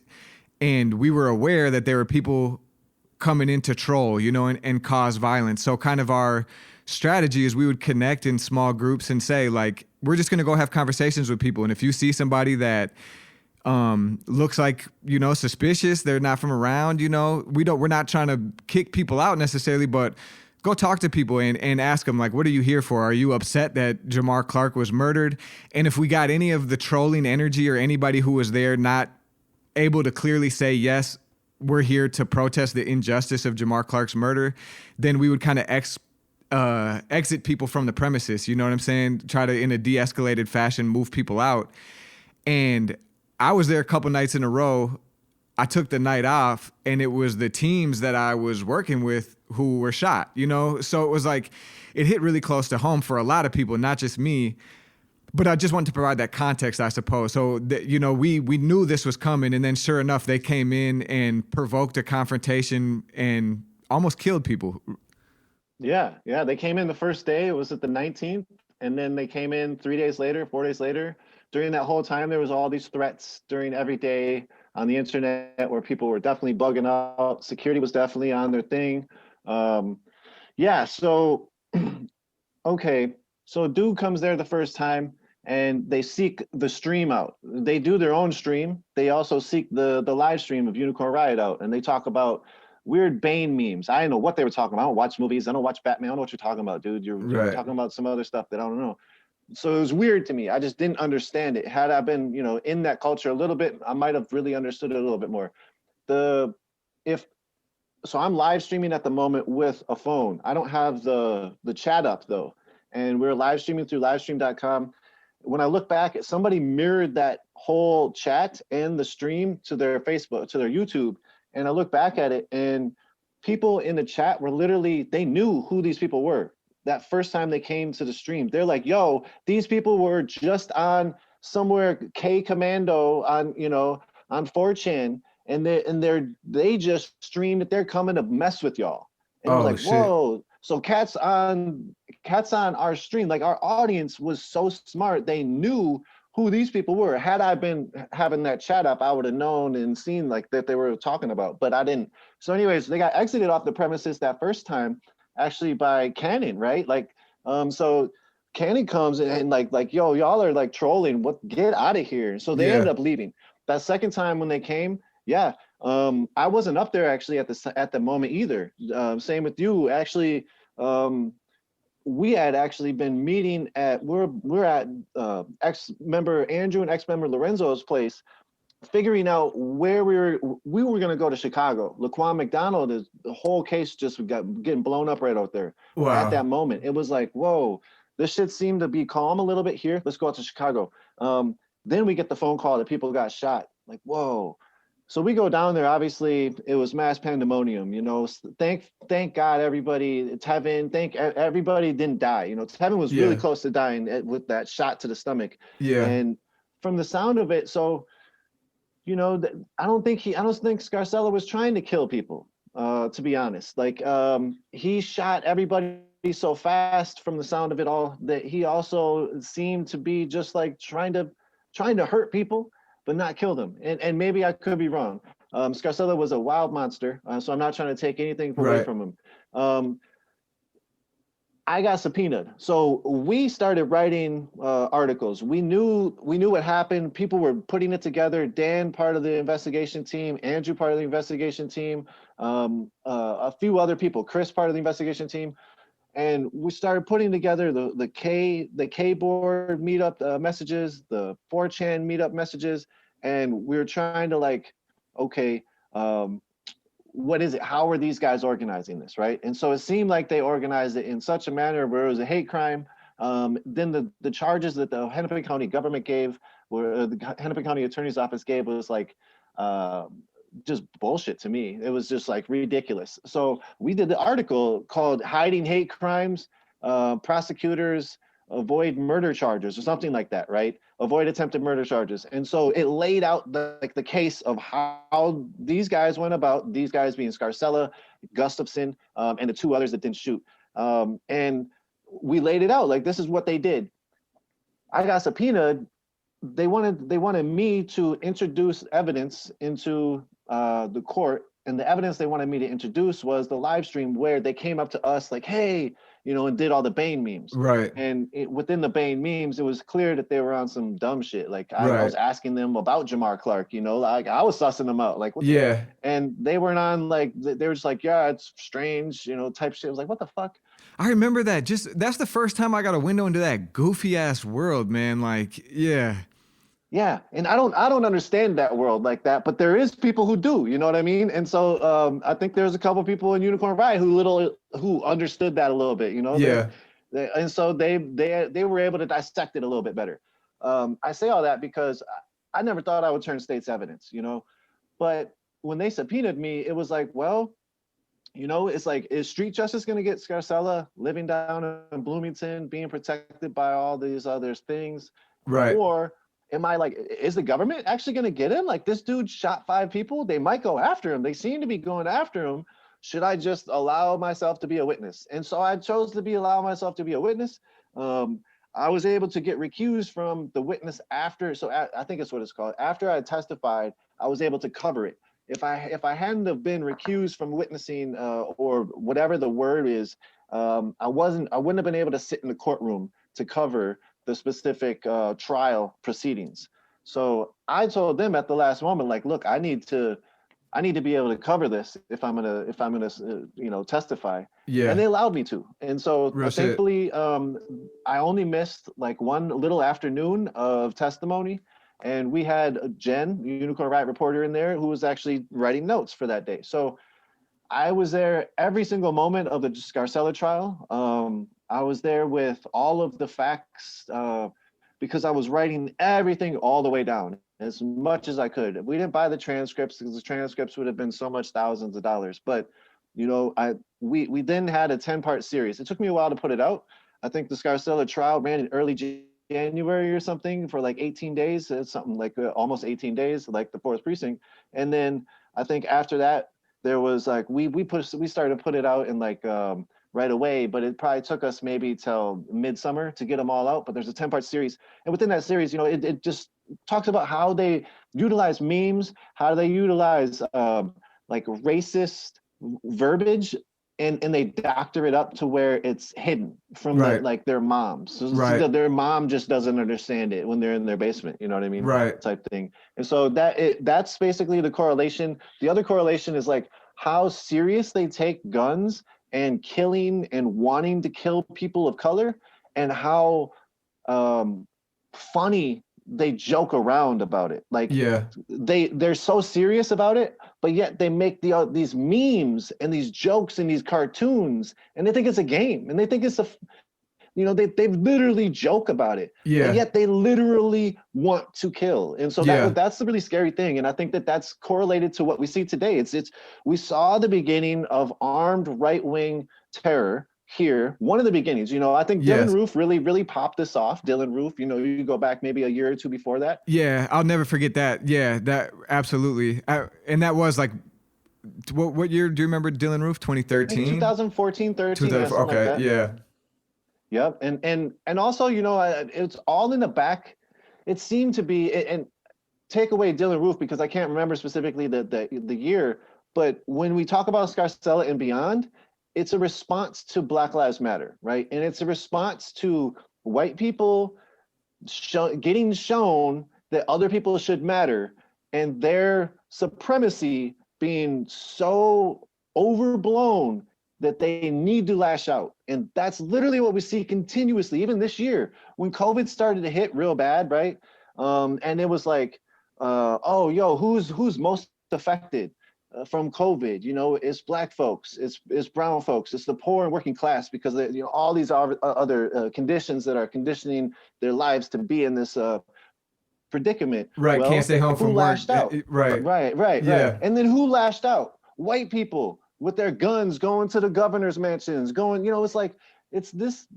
Speaker 2: and we were aware that there were people coming in to troll, you know, and cause violence. So kind of our strategy is we would connect in small groups and say, like, we're just going to go have conversations with people. And if you see somebody that looks like, you know, suspicious, they're not from around, you know, we're not trying to kick people out necessarily, but go talk to people and ask them, like, what are you here for? Are you upset that Jamar Clark was murdered? And if we got any of the trolling energy or anybody who was there not able to clearly say, yes, we're here to protest the injustice of Jamar Clark's murder, then we would kind of exit people from the premises, you know what I'm saying? Try to, in a de-escalated fashion, move people out. And I was there a couple nights in a row. I took the night off, and it was the teams that I was working with who were shot, you know? So it was like, it hit really close to home for a lot of people, not just me. But I just wanted to provide that context, I suppose. So, we knew this was coming, and then sure enough, they came in and provoked a confrontation and almost killed people.
Speaker 3: Yeah, they came in the first day. It was at the 19th, and then they came in 3 days later, 4 days later. During that whole time, there was all these threats during every day on the internet where people were definitely bugging out. Security was definitely on their thing. So, okay. So dude comes there the first time, and they seek the stream out. They do their own stream. They also seek the live stream of Unicorn Riot out, and they talk about weird Bane memes. I didn't know what they were talking about. I don't watch movies. I don't watch Batman. I don't know what you're talking about, dude. You're talking about some other stuff that I don't know. So it was weird to me. I just didn't understand it. Had I been, in that culture a little bit, I might have really understood it a little bit more. So I'm live streaming at the moment with a phone. I don't have the chat up though. And we're live streaming through livestream.com. When I look back, somebody mirrored that whole chat and the stream to their Facebook, to their YouTube. And I look back at it, and people in the chat were literally, they knew who these people were. That first time they came to the stream, they're like, yo, these people were just on somewhere K Commando on 4chan, and they just streamed that they're coming to mess with y'all. And it was like, whoa. So cats on our stream, like our audience was so smart. They knew who these people were. Had I been having that chat up, I would have known and seen like that they were talking about, but I didn't. So anyways, they got exited off the premises that first time, actually by Cannon, right? Like, so Cannon comes and like, yo, y'all are like trolling. What? Get out of here. So they ended up leaving. That second time when they came, I wasn't up there actually at the moment either. Same with you. Actually, we had actually been meeting we're at ex-member Andrew and ex-member Lorenzo's place, figuring out where we were going to go to Chicago. Laquan McDonald, the whole case just getting blown up right out there. Wow. At that moment, it was like, whoa, this shit seemed to be calm a little bit here. Let's go out to Chicago. Then we get the phone call that people got shot. Like, whoa. So we go down there. Obviously, it was mass pandemonium. Thank God everybody. Tevin, thank everybody didn't die. Tevin was really close to dying with that shot to the stomach. Yeah. And from the sound of it, so I don't think Scarcella was trying to kill people. To be honest, like he shot everybody so fast from the sound of it all that he also seemed to be just like trying to hurt people, but not kill them. And maybe I could be wrong. Scarcella was a wild monster, so I'm not trying to take anything away from him. I got subpoenaed. So we started writing articles. We knew what happened. People were putting it together. Dan, part of the investigation team, Andrew, part of the investigation team, a few other people, Chris, part of the investigation team. And we started putting together the K board meetup messages, the 4chan meetup messages, and we were trying to like, okay, what is it? How are these guys organizing this, right? And so it seemed like they organized it in such a manner where it was a hate crime. Then the charges that the Hennepin County government gave, where the Hennepin County Attorney's Office gave, was like just bullshit to me. It was just like ridiculous. So we did the article called "Hiding Hate Crimes, Prosecutors Avoid Murder Charges" or something like that, right? Avoid attempted murder charges. And so it laid out the case of how these guys went about, these guys being Scarcella, Gustafson, and the two others that didn't shoot. And we laid it out like, this is what they did. I got subpoenaed. They wanted me to introduce evidence into the court, and the evidence they wanted me to introduce was the live stream where they came up to us like, hey, and did all the Bane memes. Right. And within the Bane memes, it was clear that they were on some dumb shit. Like I was asking them about Jamar Clark, like I was sussing them out. Like, what and they weren't on like, they were just like, yeah, it's strange, type shit. I was like, what the fuck?
Speaker 2: I remember that. That's the first time I got a window into that goofy ass world, man. Like, yeah.
Speaker 3: Yeah, and I don't understand that world like that, but there is people who do, you know what I mean? And so I think there's a couple of people in Unicorn Riot who understood that a little bit, Yeah. And so they were able to dissect it a little bit better. I say all that because I never thought I would turn state's evidence, But when they subpoenaed me, it was like, well, it's like, is street justice going to get Scarcella living down in Bloomington, being protected by all these other things? Right. Or am I like, is the government actually going to get him? Like, this dude shot 5 people. They might go after him. They seem to be going after him. Should I just allow myself to be a witness? And so I chose to allow myself to be a witness. I was able to get recused from the witness after. So I think it's what it's called. After I testified, I was able to cover it. If I hadn't have been recused from witnessing or whatever the word is, I wouldn't have been able to sit in the courtroom to cover the specific trial proceedings. So I told them at the last moment, like, look, I need to I need to be able to cover this if I'm gonna testify.
Speaker 2: Yeah.
Speaker 3: And they allowed me to. And so
Speaker 2: Real shit.
Speaker 3: thankfully, I only missed like one little afternoon of testimony. And we had Jen, Unicorn Riot reporter, in there who was actually writing notes for that day. So I was there every single moment of the Scarcella trial. I was there with all of the facts because I was writing everything all the way down as much as I could. We didn't buy the transcripts because the transcripts would have been so much thousands of dollars. But we then had a 10-part series. It took me a while to put it out. I think the Scarcella trial ran in early January or something for like 18 days. It's something like almost 18 days, like the fourth precinct. And then I think after that, there was like we started to put it out in like right away, but it probably took us maybe till midsummer to get them all out. But there's a 10-part series, and within that series, it just talks about how they utilize memes, how they utilize like racist verbiage, and they doctor it up to where it's hidden from like their moms. So their mom just doesn't understand it when they're in their basement. You know what I mean?
Speaker 2: Right.
Speaker 3: Type thing. And so that's basically the correlation. The other correlation is like how serious they take guns and killing and wanting to kill people of color, and how funny they joke around about it. Like they're so serious about it, but yet they make these memes and these jokes and these cartoons, and they think it's a game, and they think it's they literally joke about it, and yet they literally want to kill. And so that's the really scary thing. And I think that's correlated to what we see today. We saw the beginning of armed right-wing terror here, one of the beginnings. I think Dylan Roof really popped this off. Dylan Roof, you go back maybe a year or two before that.
Speaker 2: Yeah, I'll never forget that. Yeah, that absolutely. And that was like, what year do you remember Dylan Roof? 2013?
Speaker 3: 2014, 13.
Speaker 2: Okay, like yeah.
Speaker 3: Yep. And also, it's all in the back. It seemed to be, and take away Dylan Roof because I can't remember specifically the year, but when we talk about Scarcella and beyond, it's a response to Black Lives Matter, right? And it's a response to white people getting shown that other people should matter, and their supremacy being so overblown that they need to lash out. And that's literally what we see continuously, even this year, when COVID started to hit real bad, right? And it was like, who's most affected from COVID? It's Black folks, it's brown folks, it's the poor and working class, because all these other conditions that are conditioning their lives to be in this predicament.
Speaker 2: Right, can't stay home from work. Who
Speaker 3: lashed out? Right.
Speaker 2: Yeah.
Speaker 3: And then who lashed out? White people with their guns going to the governor's mansions, it's like, it's this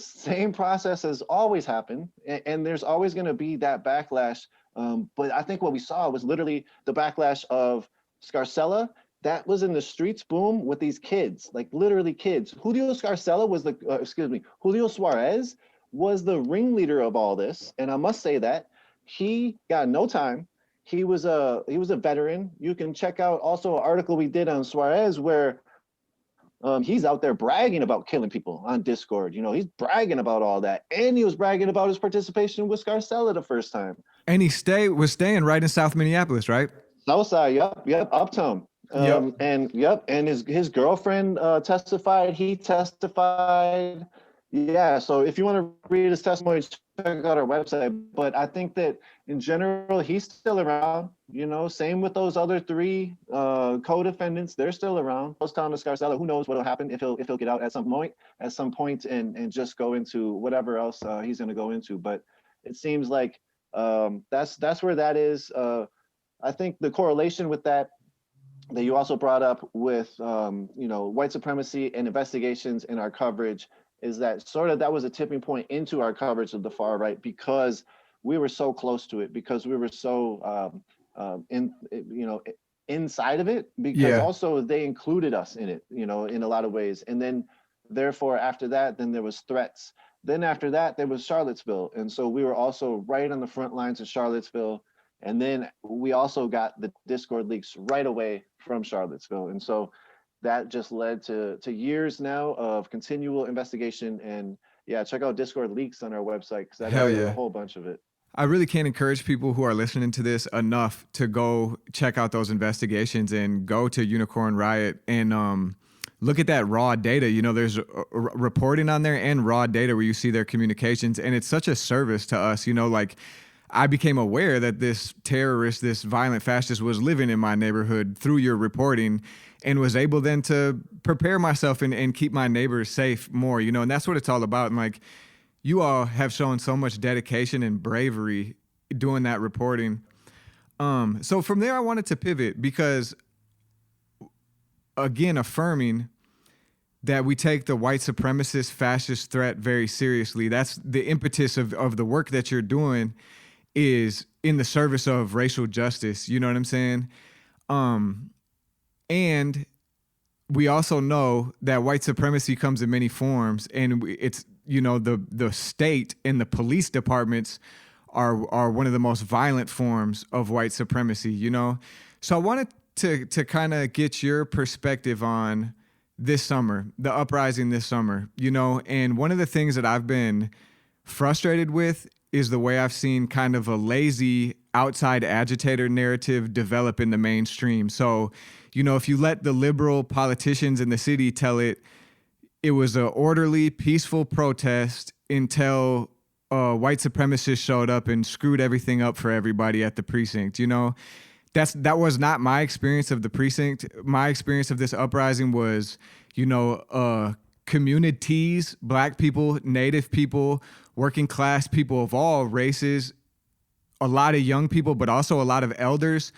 Speaker 3: same process has always happened, and there's always going to be that backlash. But I think what we saw was literally the backlash of Scarcella. That was in the streets, boom, with these kids, like literally kids. Julio Suarez was the ringleader of all this, and I must say that he got no time. He was a veteran. You can check out also an article we did on Suarez where he's out there bragging about killing people on Discord. He's bragging about all that, and he was bragging about his participation with Scarcella the first time.
Speaker 2: And he was staying right in South Minneapolis, right?
Speaker 3: Southside, yep, uptown. And his girlfriend testified. He testified. Yeah, so if you want to read his testimony, check out our website. But I think that in general, he's still around. Same with those other three co-defendants. They're still around. Post-town to Scarcella. Who knows what'll happen if he'll get out at some point and just go into whatever else he's going to go into. But it seems like that's where that is. I think the correlation with that you also brought up with white supremacy and investigations in our coverage is that that was a tipping point into our coverage of the far right, because we were so close to it, because we were so inside of it, because also they included us in it, in a lot of ways. And then therefore after that, then there was threats. Then after that, there was Charlottesville. And so we were also right on the front lines of Charlottesville. And then we also got the Discord leaks right away from Charlottesville. And so that just led to years now of continual investigation. And check out Discord leaks on our website, because that has a whole bunch of it.
Speaker 2: I really can't encourage people who are listening to this enough to go check out those investigations and go to Unicorn Riot and look at that raw data. You know, there's reporting on there and raw data where you see their communications, and it's such a service to us. You know, like I became aware that this terrorist, this violent fascist was living in my neighborhood through your reporting, and was able then to prepare myself and keep my neighbors safe more, you know, and that's what it's all about. And like, you all have shown so much dedication and bravery doing that reporting. So from there, I wanted to pivot because, again, affirming that we take the white supremacist fascist threat very seriously. That's the impetus of the work that you're doing, is in the service of racial justice. You know what I'm saying? And we also know that white supremacy comes in many forms, and it's, you know, the state and the police departments are one of the most violent forms of white supremacy, you know? So I wanted to kind of get your perspective on this summer, the uprising this summer, you know? And one of the things that I've been frustrated with is the way I've seen kind of a lazy outside agitator narrative develop in the mainstream. So, you know, if you let the liberal politicians in the city tell it, it was an orderly, peaceful protest until white supremacists showed up and screwed everything up for everybody at the precinct. You know, that was not my experience of the precinct. My experience of this uprising was, you know, communities, Black people, Native people, working class people of all races, a lot of young people, but also a lot of elders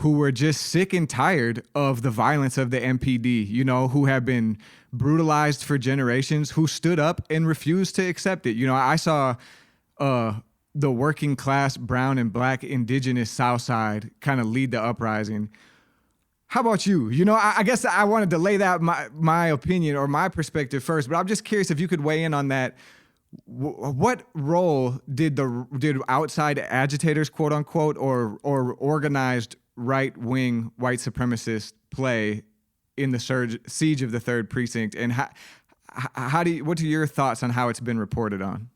Speaker 2: who were just sick and tired of the violence of the MPD, you know, who have been brutalized for generations, who stood up and refused to accept it. You know, I saw the working class, brown and Black, indigenous South Side kind of lead the uprising. How about you? You know, I guess I wanted to lay that my opinion or my perspective first, but I'm just curious if you could weigh in on that. What role did outside agitators, quote unquote, or organized right-wing white supremacists play in the siege of the third precinct? And what are your thoughts on how it's been reported on?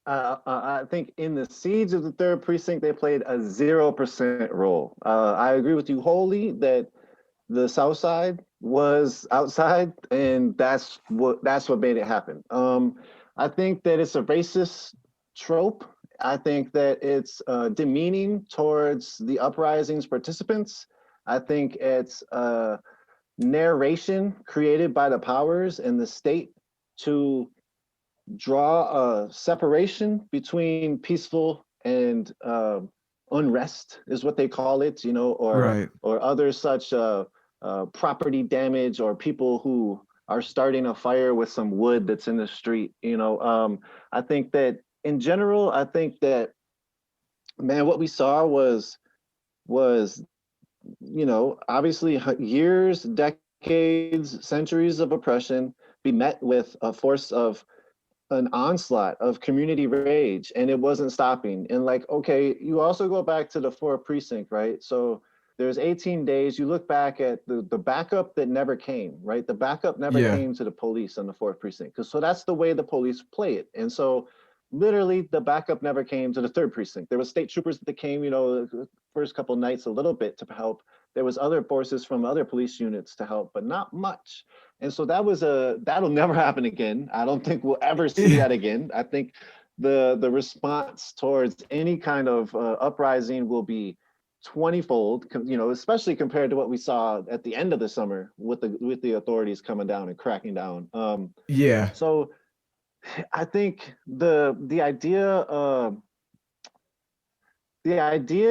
Speaker 3: I think in the siege of the third precinct, they played a 0% role. I agree with you wholly that the South Side was outside, and that's what made it happen. I think that it's a racist trope. I think that it's demeaning towards the uprising's participants. I think it's a narration created by the powers and the state to draw a separation between peaceful and unrest, is what they call it, you know, or
Speaker 2: Right.
Speaker 3: or other such property damage, or people who are starting a fire with some wood that's in the street. You know, I think that in general, I think that, man, what we saw was, you know, obviously years, decades, centuries of oppression be met with a force of an onslaught of community rage, and it wasn't stopping. And like, okay, you also go back to the fourth precinct, right? So there's 18 days. You look back at the backup that never came, right? The backup never
Speaker 2: Yeah.
Speaker 3: came to the police on the fourth precinct, because so that's the way the police play it. And so literally the backup never came to the third precinct. There was state troopers that came, you know, the first couple of nights a little bit to help. There was other forces from other police units to help, but not much. And so that'll never happen again. I don't think we'll ever see that again. I think the response towards any kind of uprising will be 20-fold, you know, especially compared to what we saw at the end of the summer with the authorities coming down and cracking down.
Speaker 2: Yeah.
Speaker 3: So I think the idea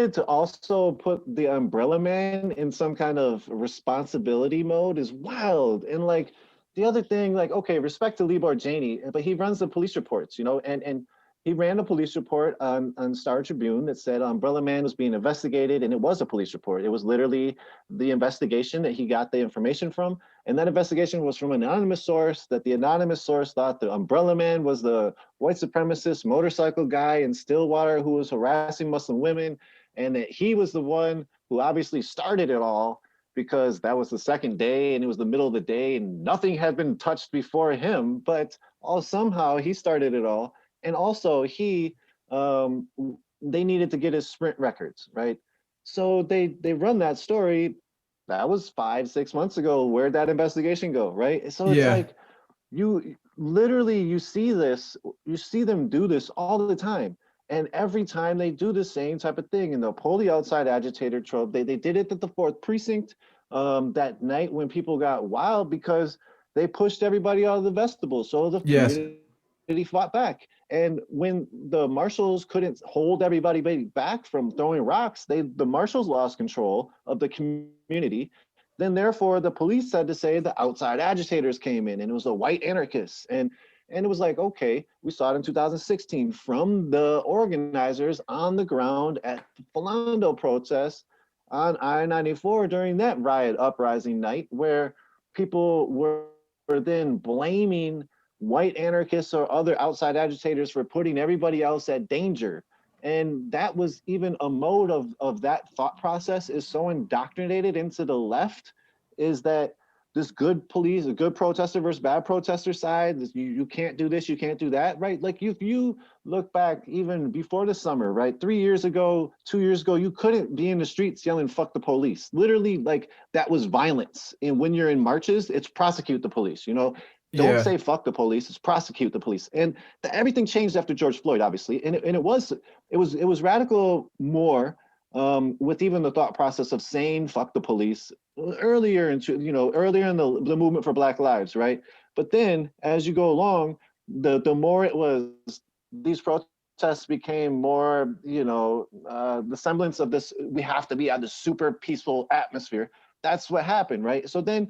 Speaker 3: to also put the umbrella man in some kind of responsibility mode is wild. And like the other thing, like, okay, respect to Libor Janey, but he runs the police reports, you know, and he ran a police report on Star Tribune that said Umbrella Man was being investigated, and it was a police report. It was literally the investigation that he got the information from. And that investigation was from an anonymous source, that the anonymous source thought the Umbrella Man was the white supremacist motorcycle guy in Stillwater who was harassing Muslim women, and that he was the one who obviously started it all, because that was the second day and it was the middle of the day and nothing had been touched before him, but somehow he started it all. And also he um, they needed to get his sprint records, right? So they run that story. That was 5, 6 months ago. Where'd that investigation go, right? So it's
Speaker 2: Yeah.
Speaker 3: like you literally you see this, you see them do this all the time. And every time they do the same type of thing, and they'll pull the outside agitator trope. They did it at the fourth precinct that night when people got wild because they pushed everybody out of the vestibule. So the
Speaker 2: Yes.
Speaker 3: community fought back. And when the marshals couldn't hold everybody back from throwing rocks, the marshals lost control of the community. Then therefore the police had to say the outside agitators came in and it was the white anarchists. And it was like, okay, we saw it in 2016 from the organizers on the ground at the Philando protest on I-94 during that riot uprising night, where people were then blaming white anarchists or other outside agitators for putting everybody else at danger. And that was even a mode of that thought process is so indoctrinated into the left, is that this good police, a good protester versus bad protester side, you can't do this, you can't do that, right? Like if you look back even before the summer, right? 3 years ago, 2 years ago, you couldn't be in the streets yelling, fuck the police. Literally, like that was violence. And when you're in marches, it's prosecute the police, you know? Don't
Speaker 2: Yeah.
Speaker 3: say fuck the police, it's prosecute the police. And everything changed after George Floyd, obviously. And it was radical more with even the thought process of saying fuck the police earlier in the movement for Black Lives, right? But then as you go along, the more it was, these protests became more, the semblance of this, we have to be at the super peaceful atmosphere. That's what happened, right? So then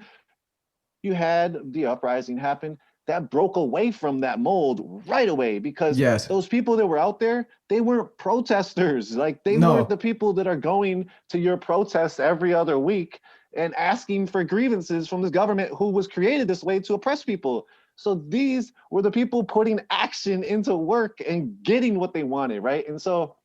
Speaker 3: you had the uprising happen that broke away from that mold right away, because
Speaker 2: Yes.
Speaker 3: those people that were out there, they weren't protesters. Like they weren't
Speaker 2: No.
Speaker 3: the people that are going to your protests every other week and asking for grievances from this government who was created this way to oppress people. So these were the people putting action into work and getting what they wanted, right? And so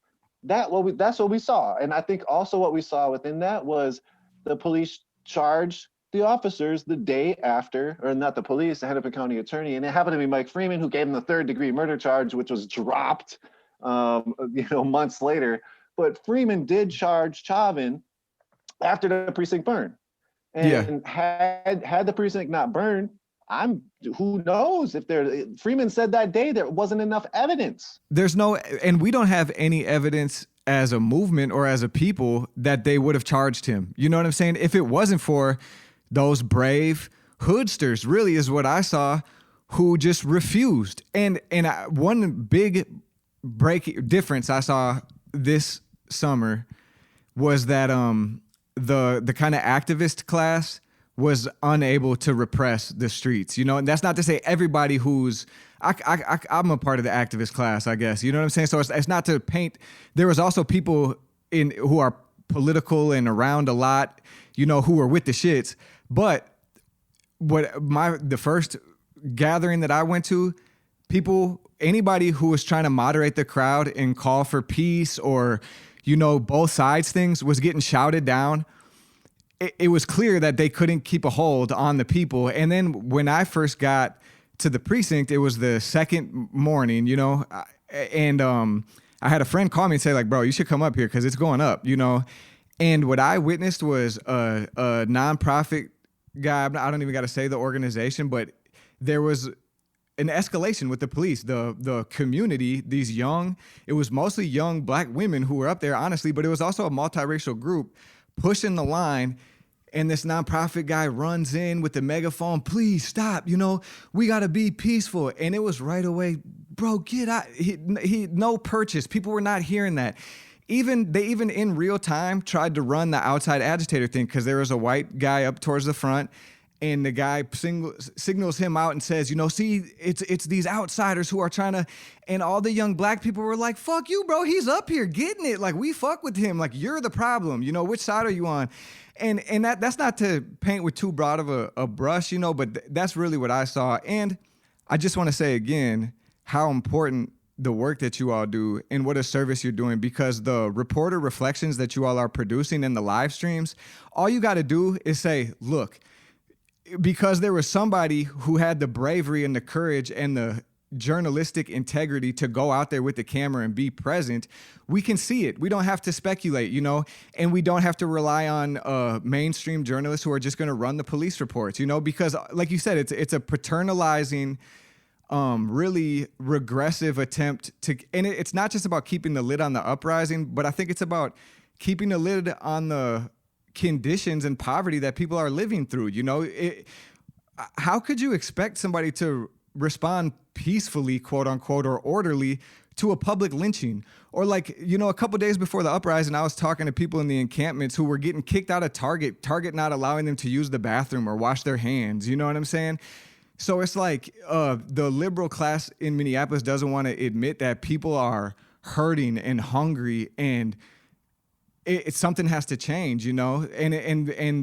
Speaker 3: that's what we saw. And I think also what we saw within that was the police charged the officers the day after, or not the police, the Hennepin County attorney, and it happened to be Mike Freeman who gave him the third-degree murder charge, which was dropped, months later. But Freeman did charge Chauvin after the precinct burned, and had the precinct not burned, who knows if Freeman said that day there wasn't enough evidence.
Speaker 2: There's no, and we don't have any evidence as a movement or as a people that they would have charged him. You know what I'm saying? If it wasn't for those brave hoodsters, really is what I saw, who just refused. And one big difference I saw this summer was that the kind of activist class was unable to repress the streets, and that's not to say everybody who's I'm a part of the activist class, I guess, you know what I'm saying? So it's not to paint. There was also people who are political and around a lot, who are with the shits. But the first gathering that I went to, anybody who was trying to moderate the crowd and call for peace or, both sides things was getting shouted down. It was clear that they couldn't keep a hold on the people. And then when I first got to the precinct, it was the second morning, and I had a friend call me and say, like, bro, you should come up here because it's going up, And what I witnessed was a nonprofit guy. I don't even got to say the organization, but there was an escalation with the police, the community, it was mostly young Black women who were up there, honestly, but it was also a multiracial group pushing the line. And this nonprofit guy runs in with the megaphone, please stop, we got to be peaceful. And it was right away, bro, get out. He no purchase. People were not hearing that. They even in real time tried to run the outside agitator thing, because there was a white guy up towards the front, and the guy signals him out and says, see, it's these outsiders who are trying to, and all the young Black people were like, fuck you, bro, he's up here getting it. Like, we fuck with him. Like, you're the problem. Which side are you on? And that's not to paint with too broad of a brush, but that's really what I saw. And I just want to say again how important the work that you all do and what a service you're doing, because the reporter reflections that you all are producing in the live streams, all you got to do is say, look, because there was somebody who had the bravery and the courage and journalistic integrity to go out there with the camera and be present, we can see it. We don't have to speculate, you know, and we don't have to rely on mainstream journalists who are just going to run the police reports, you know, because like you said, it's a paternalizing, really regressive attempt to, and it's not just about keeping the lid on the uprising, but I think it's about keeping the lid on the conditions and poverty that people are living through. You know, how could you expect somebody to respond peacefully, quote unquote, or orderly to a public lynching? Or like, you know, a couple days before the uprising, I was talking to people in the encampments who were getting kicked out of Target not allowing them to use the bathroom or wash their hands. You know what I'm saying? So it's like the liberal class in Minneapolis doesn't want to admit that people are hurting and hungry, and something has to change, you know, and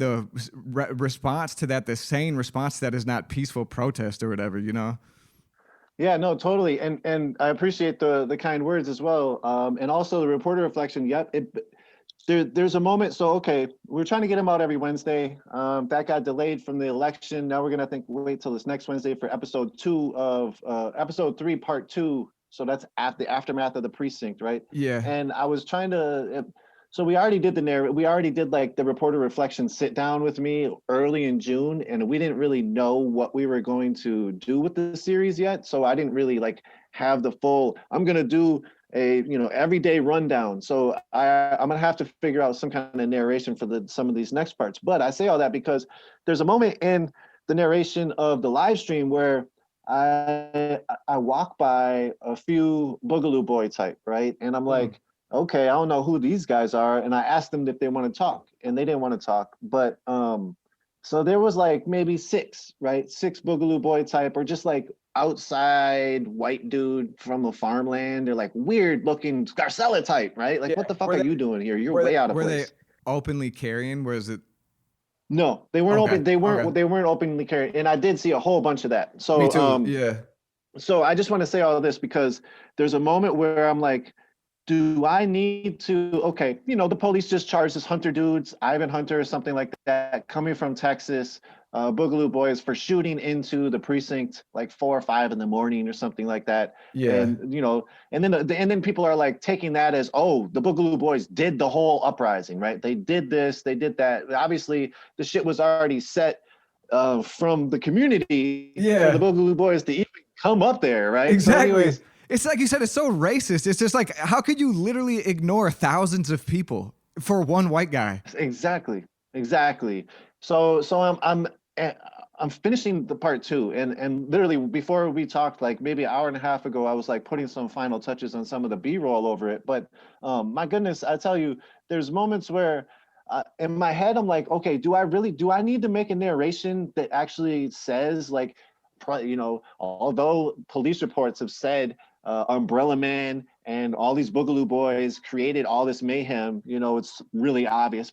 Speaker 2: the response to that, the sane response to that, is not peaceful protest or whatever, you know.
Speaker 3: Yeah, no, totally, and I appreciate the kind words as well, and also the reporter reflection. Yep, there's a moment. So okay, we're trying to get them out every Wednesday. That got delayed from the election. Now we're gonna wait till this next Wednesday for episode 3, part 2. So that's the aftermath of the precinct, right?
Speaker 2: Yeah.
Speaker 3: And I was trying to. So we already did we already did like the reporter reflection sit down with me early in June, and we didn't really know what we were going to do with the series yet. So I didn't really like have the full, I'm going to do a, you know, everyday rundown. So I'm going to have to figure out some kind of narration for some of these next parts. But I say all that because there's a moment in the narration of the live stream where I walk by a few Boogaloo Boy type, right? And I'm like, okay, I don't know who these guys are. And I asked them if they want to talk, and they didn't want to talk. But so there was like maybe 6, right? 6 Boogaloo Boy type, or just like outside white dude from a farmland. They're like weird looking Scarcella type, right? Like, what the fuck are you doing here? You're way out of place.
Speaker 2: Were they openly carrying? Was it?
Speaker 3: No, they weren't
Speaker 2: Okay.
Speaker 3: open. They weren't.
Speaker 2: Okay.
Speaker 3: They weren't openly carrying. And I did see a whole bunch of that. So
Speaker 2: Me too. Yeah.
Speaker 3: So I just want to say all of this because there's a moment where I'm like, do I need to, okay, you know, the police just charged this Hunter dudes, Ivan Hunter or something like that, coming from Texas, Boogaloo Boys, for shooting into the precinct like 4 or 5 in the morning or something like that.
Speaker 2: Yeah.
Speaker 3: And, you know, and then people are like taking that as, oh, the Boogaloo Boys did the whole uprising, right? They did this, they did that. Obviously, the shit was already set from the community for the Boogaloo Boys to even come up there, right?
Speaker 2: Exactly.
Speaker 3: So anyways,
Speaker 2: it's like you said, it's so racist. It's just like, how could you literally ignore thousands of people for one white guy?
Speaker 3: Exactly. So I'm finishing the part 2, and literally before we talked, like maybe an hour and a half ago, I was like putting some final touches on some of the B-roll over it. But my goodness, I tell you, there's moments where in my head I'm like, okay, do I need to make a narration that actually says like, you know, although police reports have said Umbrella Man and all these Boogaloo Boys created all this mayhem, you know, it's really obvious.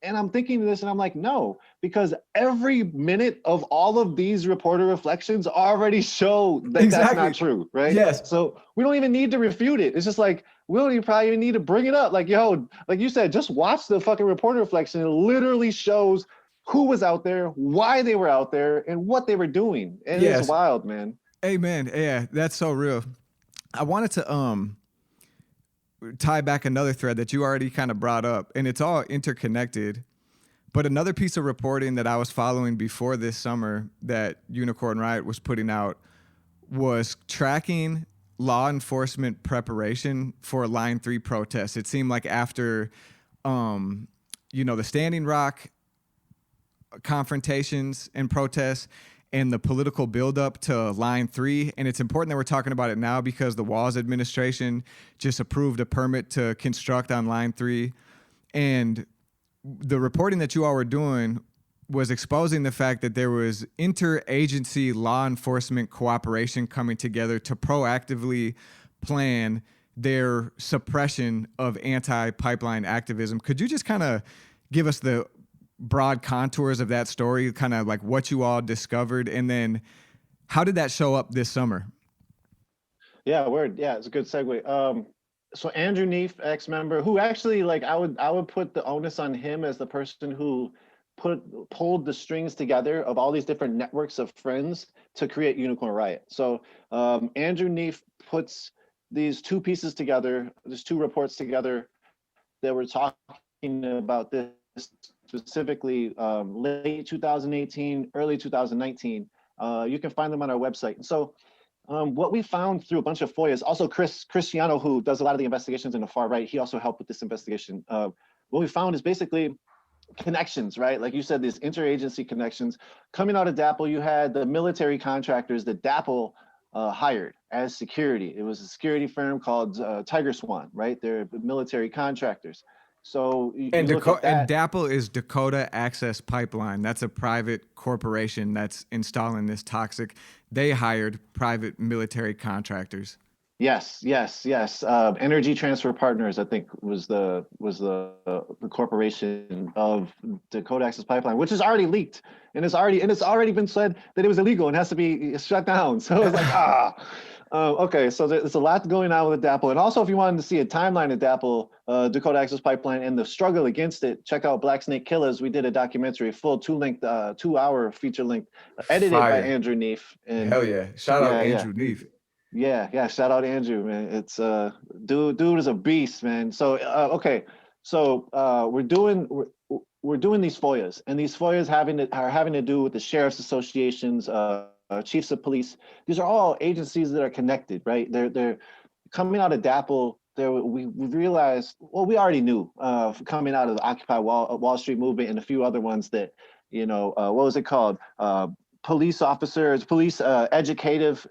Speaker 3: And I'm thinking this and I'm like, no, because every minute of all of these reporter reflections already show that that's not true, right?
Speaker 2: Yes.
Speaker 3: So we don't even need to refute it. It's just like, we don't even probably even need to bring it up. Like, yo, like you said, just watch the fucking reporter reflection. It literally shows who was out there, why they were out there, and what they were doing. And it's wild, man.
Speaker 2: Amen. Yeah, that's so real. I wanted to tie back another thread that you already kind of brought up, and it's all interconnected. But another piece of reporting that I was following before this summer that Unicorn Riot was putting out was tracking law enforcement preparation for Line 3 protests. It seemed like after, you know, the Standing Rock confrontations and protests and the political buildup to Line 3. And it's important that we're talking about it now because the Walz administration just approved a permit to construct on Line 3. And the reporting that you all were doing was exposing the fact that there was interagency law enforcement cooperation coming together to proactively plan their suppression of anti-pipeline activism. Could you just kind of give us the broad contours of that story, kind of like what you all discovered, and then how did that show up this summer?
Speaker 3: Yeah, word. Yeah, it's a good segue. So Andrew Neef, ex-member, who actually, like, I would put the onus on him as the person who pulled the strings together of all these different networks of friends to create Unicorn Riot. So Andrew Neef puts these two pieces together, these two reports together that were talking about this specifically late 2018, early 2019. You can find them on our website. And so what we found through a bunch of FOIAs, also Cristiano, who does a lot of the investigations in the far right, he also helped with this investigation. What we found is basically connections, right? Like you said, these interagency connections. Coming out of DAPL, you had the military contractors that DAPL hired as security. It was a security firm called Tiger Swan, right? They're military contractors. So
Speaker 2: and DAPL is Dakota Access Pipeline. That's a private corporation that's installing this toxic. They hired private military contractors.
Speaker 3: Yes. Energy Transfer Partners, I think, was the corporation of Dakota Access Pipeline, which is already leaked, and it's already been said that it was illegal and has to be shut down. So it's like okay. So there's a lot going on with the DAPL, and also if you wanted to see a timeline of DAPL, Dakota Access Pipeline, and the struggle against it, check out Black Snake Killers. We did a documentary, a full 2-hour feature length, edited by Andrew Neef. And
Speaker 2: hell yeah, shout out Andrew Neef.
Speaker 3: Yeah. Shout out Andrew, man. It's dude is a beast, man. So okay, so we're doing these FOIAs, and these FOIAs are having to do with the sheriff's associations, chiefs of police. These are all agencies that are connected, right? They're coming out of DAPL. We realized, well, we already knew coming out of the Occupy Wall Street movement and a few other ones that, what was it called? Police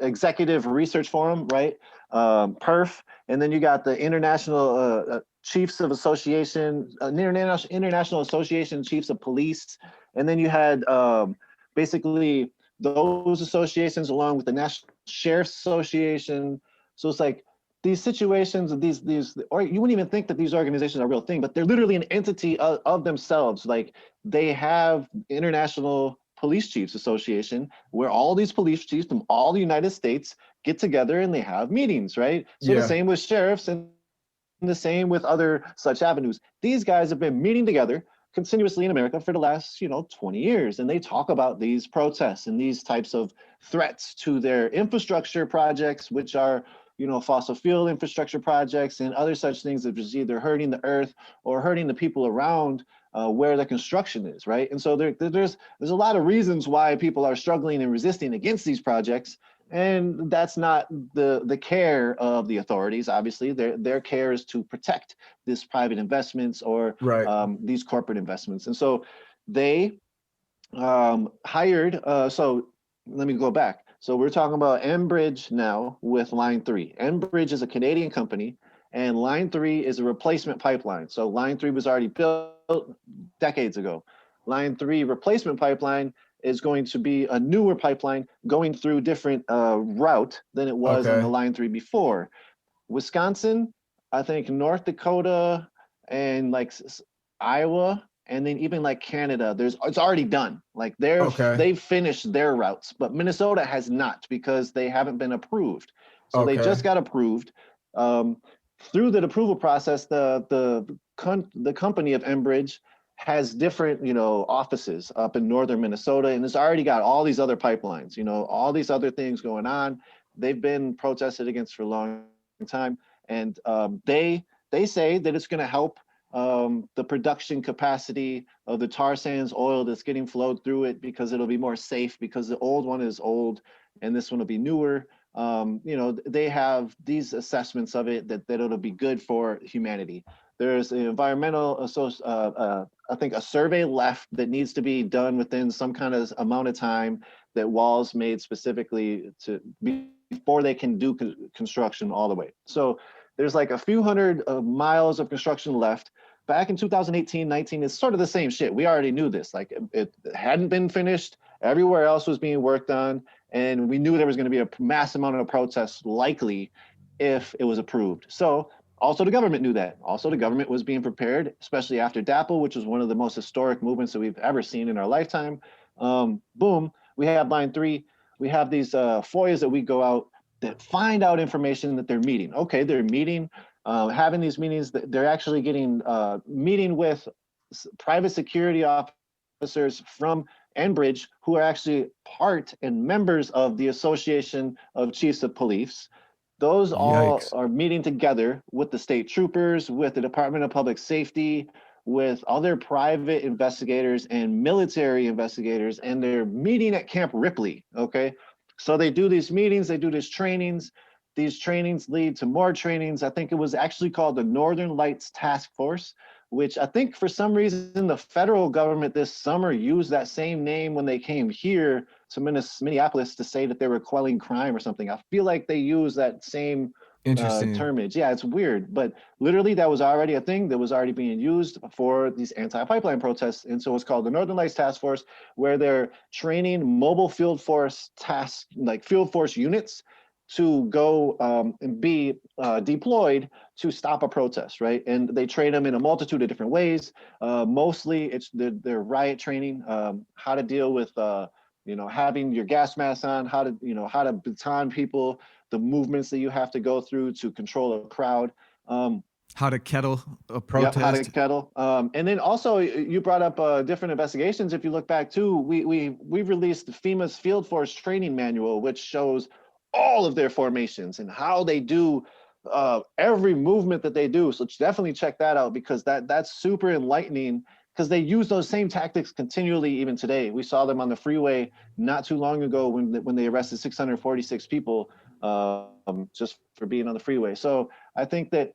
Speaker 3: Executive Research Forum, right? PERF, and then you got the International Chiefs of Association, International Association Chiefs of Police, and then you had basically those associations along with the National Sheriff's Association. So it's like these situations, or you wouldn't even think that these organizations are a real thing, but they're literally an entity of themselves. Like they have International Police Chiefs Association, where all these police chiefs from all the United States get together and they have meetings, right? So the same with sheriffs and the same with other such avenues. These guys have been meeting together continuously in America for the last, 20 years. And they talk about these protests and these types of threats to their infrastructure projects, which are, fossil fuel infrastructure projects and other such things that is either hurting the earth or hurting the people around where the construction is, right? And so there's a lot of reasons why people are struggling and resisting against these projects, and that's not the care of the authorities. Obviously, their care is to protect this private investments or these corporate investments. And so they hired. So let me go back. So we're talking about Embride now with Line 3. Embride is a Canadian company, and Line 3 is a replacement pipeline. So Line 3 was already built decades ago. Line 3 replacement pipeline is going to be a newer pipeline going through different route than it was on the Line 3 before. Wisconsin, I think North Dakota, and like Iowa, and then even like Canada, it's already done. Like they've finished their routes, but Minnesota has not because they haven't been approved. So they just got approved. Through the approval process, the company of Embride has different, offices up in northern Minnesota, and it's already got all these other pipelines, all these other things going on. They've been protested against for a long time, and they say that it's going to help the production capacity of the tar sands oil that's getting flowed through it, because it'll be more safe, because the old one is old and this one will be newer. They have these assessments of it that it'll be good for humanity. There's an environmental, I think a survey left that needs to be done within some kind of amount of time that Walls made specifically before they can do construction all the way. So there's like a few hundred miles of construction left. Back in 2018-19, it's sort of the same shit. We already knew this. Like it hadn't been finished. Everywhere else was being worked on. And we knew there was going to be a mass amount of protests likely if it was approved. So also the government knew that. Also the government was being prepared, especially after DAPL, which was one of the most historic movements that we've ever seen in our lifetime. Boom, we have Line 3. We have these FOIAs that we go out that find out information that they're meeting. Okay, they're meeting, having these meetings. They're actually getting meeting with private security officers officers from Enbridge who are actually part and members of the Association of Chiefs of Police. Those all
Speaker 2: Yikes.
Speaker 3: are meeting together with the state troopers, with the Department of Public Safety, with other private investigators and military investigators, and they're meeting at Camp Ripley, okay? So they do these meetings, they do these trainings. These trainings lead to more trainings. I think it was actually called the Northern Lights Task Force, which I think for some reason the federal government this summer used that same name when they came here to Minneapolis to say that they were quelling crime or something. I feel like they use that same
Speaker 2: Interesting.
Speaker 3: termage. Yeah, it's weird, but literally that was already a thing that was already being used for these anti-pipeline protests. And so it's called the Northern Lights Task Force, where they're training mobile field force field force units to go and be deployed to stop a protest, right? And they train them in a multitude of different ways. Mostly it's their riot training, how to deal with having your gas mask on, how to baton people, the movements that you have to go through to control a crowd.
Speaker 2: How to kettle a protest.
Speaker 3: Yep, how to kettle. And then also you brought up different investigations. If you look back too, we've released FEMA's Field Force Training Manual, which shows all of their formations and how they do every movement that they do. So definitely check that out, because that's super enlightening, because they use those same tactics continually even today. We saw them on the freeway not too long ago when they arrested 646 people just for being on the freeway. So I think that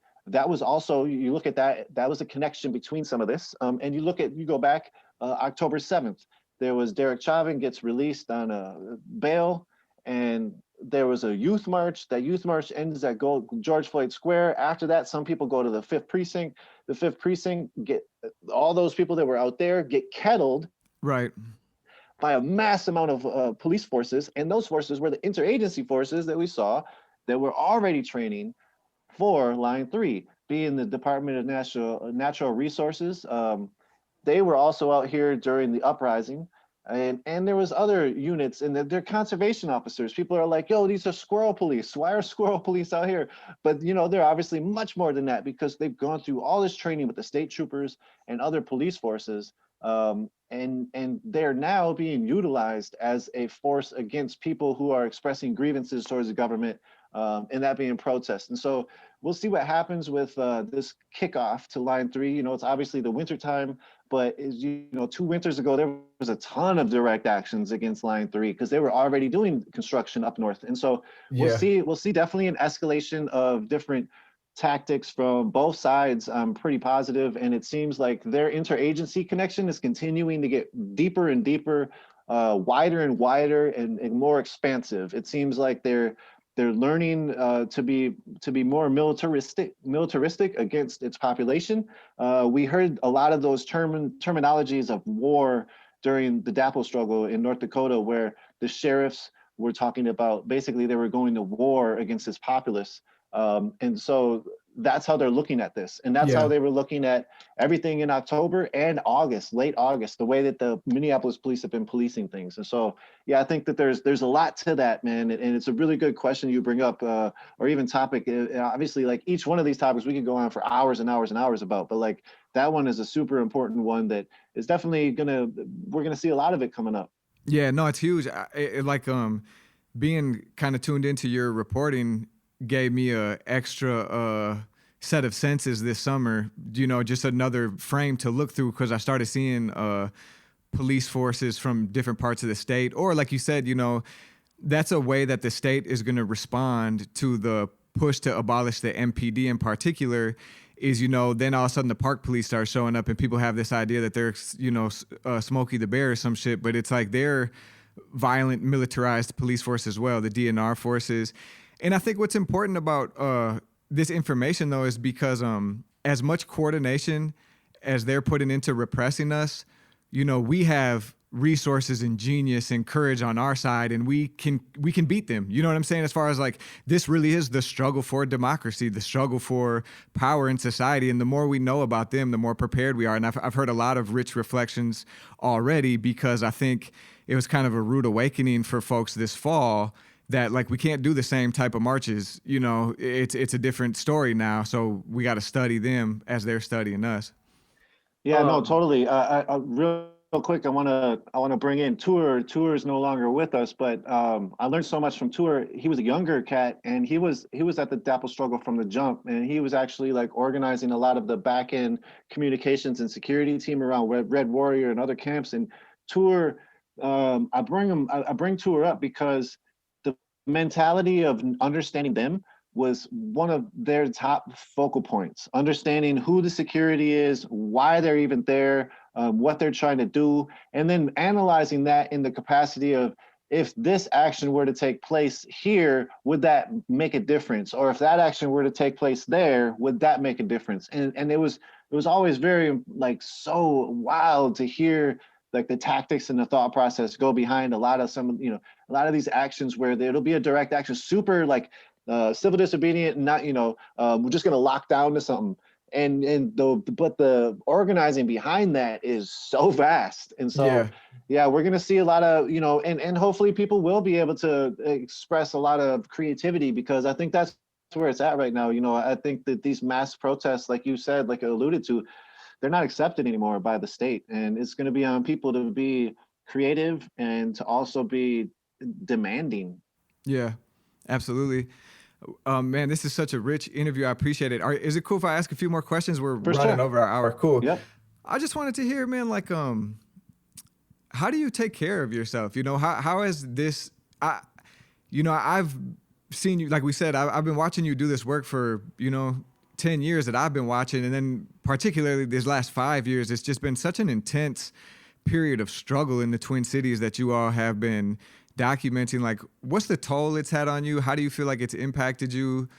Speaker 3: was also, you look at that was a connection between some of this. And you go back October 7th, there was Derek Chauvin gets released on a bail, and there was a youth march. That youth march ends at George Floyd Square. After that, some people go to the 5th precinct. The 5th precinct, get all those people that were out there get kettled,
Speaker 2: right,
Speaker 3: by a mass amount of police forces. And those forces were the interagency forces that we saw that were already training for Line 3, being the Department of Natural Resources. They were also out here during the uprising. And there was other units, and they're conservation officers. People are like, yo, these are squirrel police. Why are squirrel police out here? But they're obviously much more than that, because they've gone through all this training with the state troopers and other police forces. And they're now being utilized as a force against people who are expressing grievances towards the government, and that being protests. And so we'll see what happens with this kickoff to Line 3. It's obviously the winter time, but 2 winters ago, there was a ton of direct actions against Line 3 because they were already doing construction up north. And so we'll see definitely an escalation of different tactics from both sides. I'm pretty positive, and it seems like their interagency connection is continuing to get deeper and deeper, wider and wider, and more expansive. It seems like they're learning to be more militaristic against its population. We heard a lot of those terminologies of war during the DAPO struggle in North Dakota, where the sheriffs were talking about basically they were going to war against this populace. And so that's how they're looking at this. And that's how they were looking at everything in October and August, late August, the way that the Minneapolis police have been policing things. And so, I think that there's a lot to that, man. And it's a really good question you bring up, or even topic. Obviously, like each one of these topics, we could go on for hours and hours and hours about, but like that one is a super important one that is definitely we're going to see a lot of it coming up.
Speaker 2: Yeah, no, it's huge. Being kind of tuned into your reporting gave me a extra set of senses this summer, just another frame to look through, because I started seeing police forces from different parts of the state, or like you said, that's a way that the state is going to respond to the push to abolish the MPD in particular, is, then all of a sudden the park police start showing up and people have this idea that they're, Smokey the Bear or some shit, but it's like they're violent militarized police force as well, the DNR forces. And I think what's important about this information, though, is because as much coordination as they're putting into repressing us, we have resources and genius and courage on our side, and we can beat them. You know what I'm saying? As far as like, this really is the struggle for democracy, the struggle for power in society. And the more we know about them, the more prepared we are. And I've heard a lot of rich reflections already, because I think it was kind of a rude awakening for folks this fall that like we can't do the same type of marches. It's a different story now. So we got to study them as they're studying us.
Speaker 3: Yeah, no, totally. Real quick, I wanna bring in Tour. Tour is no longer with us, but I learned so much from Tour. He was a younger cat, and he was at the Dapple struggle from the jump, and he was actually like organizing a lot of the back end communications and security team around Red Warrior and other camps. And Tour, I bring Tour up because the mentality of understanding them was one of their top focal points. Understanding who the security is, why they're even there, what they're trying to do, and then analyzing that in the capacity of, if this action were to take place here, would that make a difference? Or if that action were to take place there, would that make a difference? And it was always very like so wild to hear like the tactics and the thought process go behind a lot of a lot of these actions where it'll be a direct action, super like civil disobedient, not we're just gonna lock down to something. But the organizing behind that is so vast. And so yeah, we're gonna see a lot of, and hopefully people will be able to express a lot of creativity, because I think that's where it's at right now. I think that these mass protests, like you said, like alluded to, they're not accepted anymore by the state. And it's gonna be on people to be creative and to also be demanding.
Speaker 2: Yeah, absolutely. Man, this is such a rich interview. I appreciate it. Is it cool if I ask a few more questions? We're running over our hour. Cool.
Speaker 3: Yep.
Speaker 2: I just wanted to hear, man, like, how do you take care of yourself? How has this, I've seen you, like we said, I've been watching you do this work for, 10 years that I've been watching. And then particularly these last 5 years, it's just been such an intense period of struggle in the Twin Cities that you all have been documenting. Like, what's the toll it's had on you? How do you feel like it's impacted you?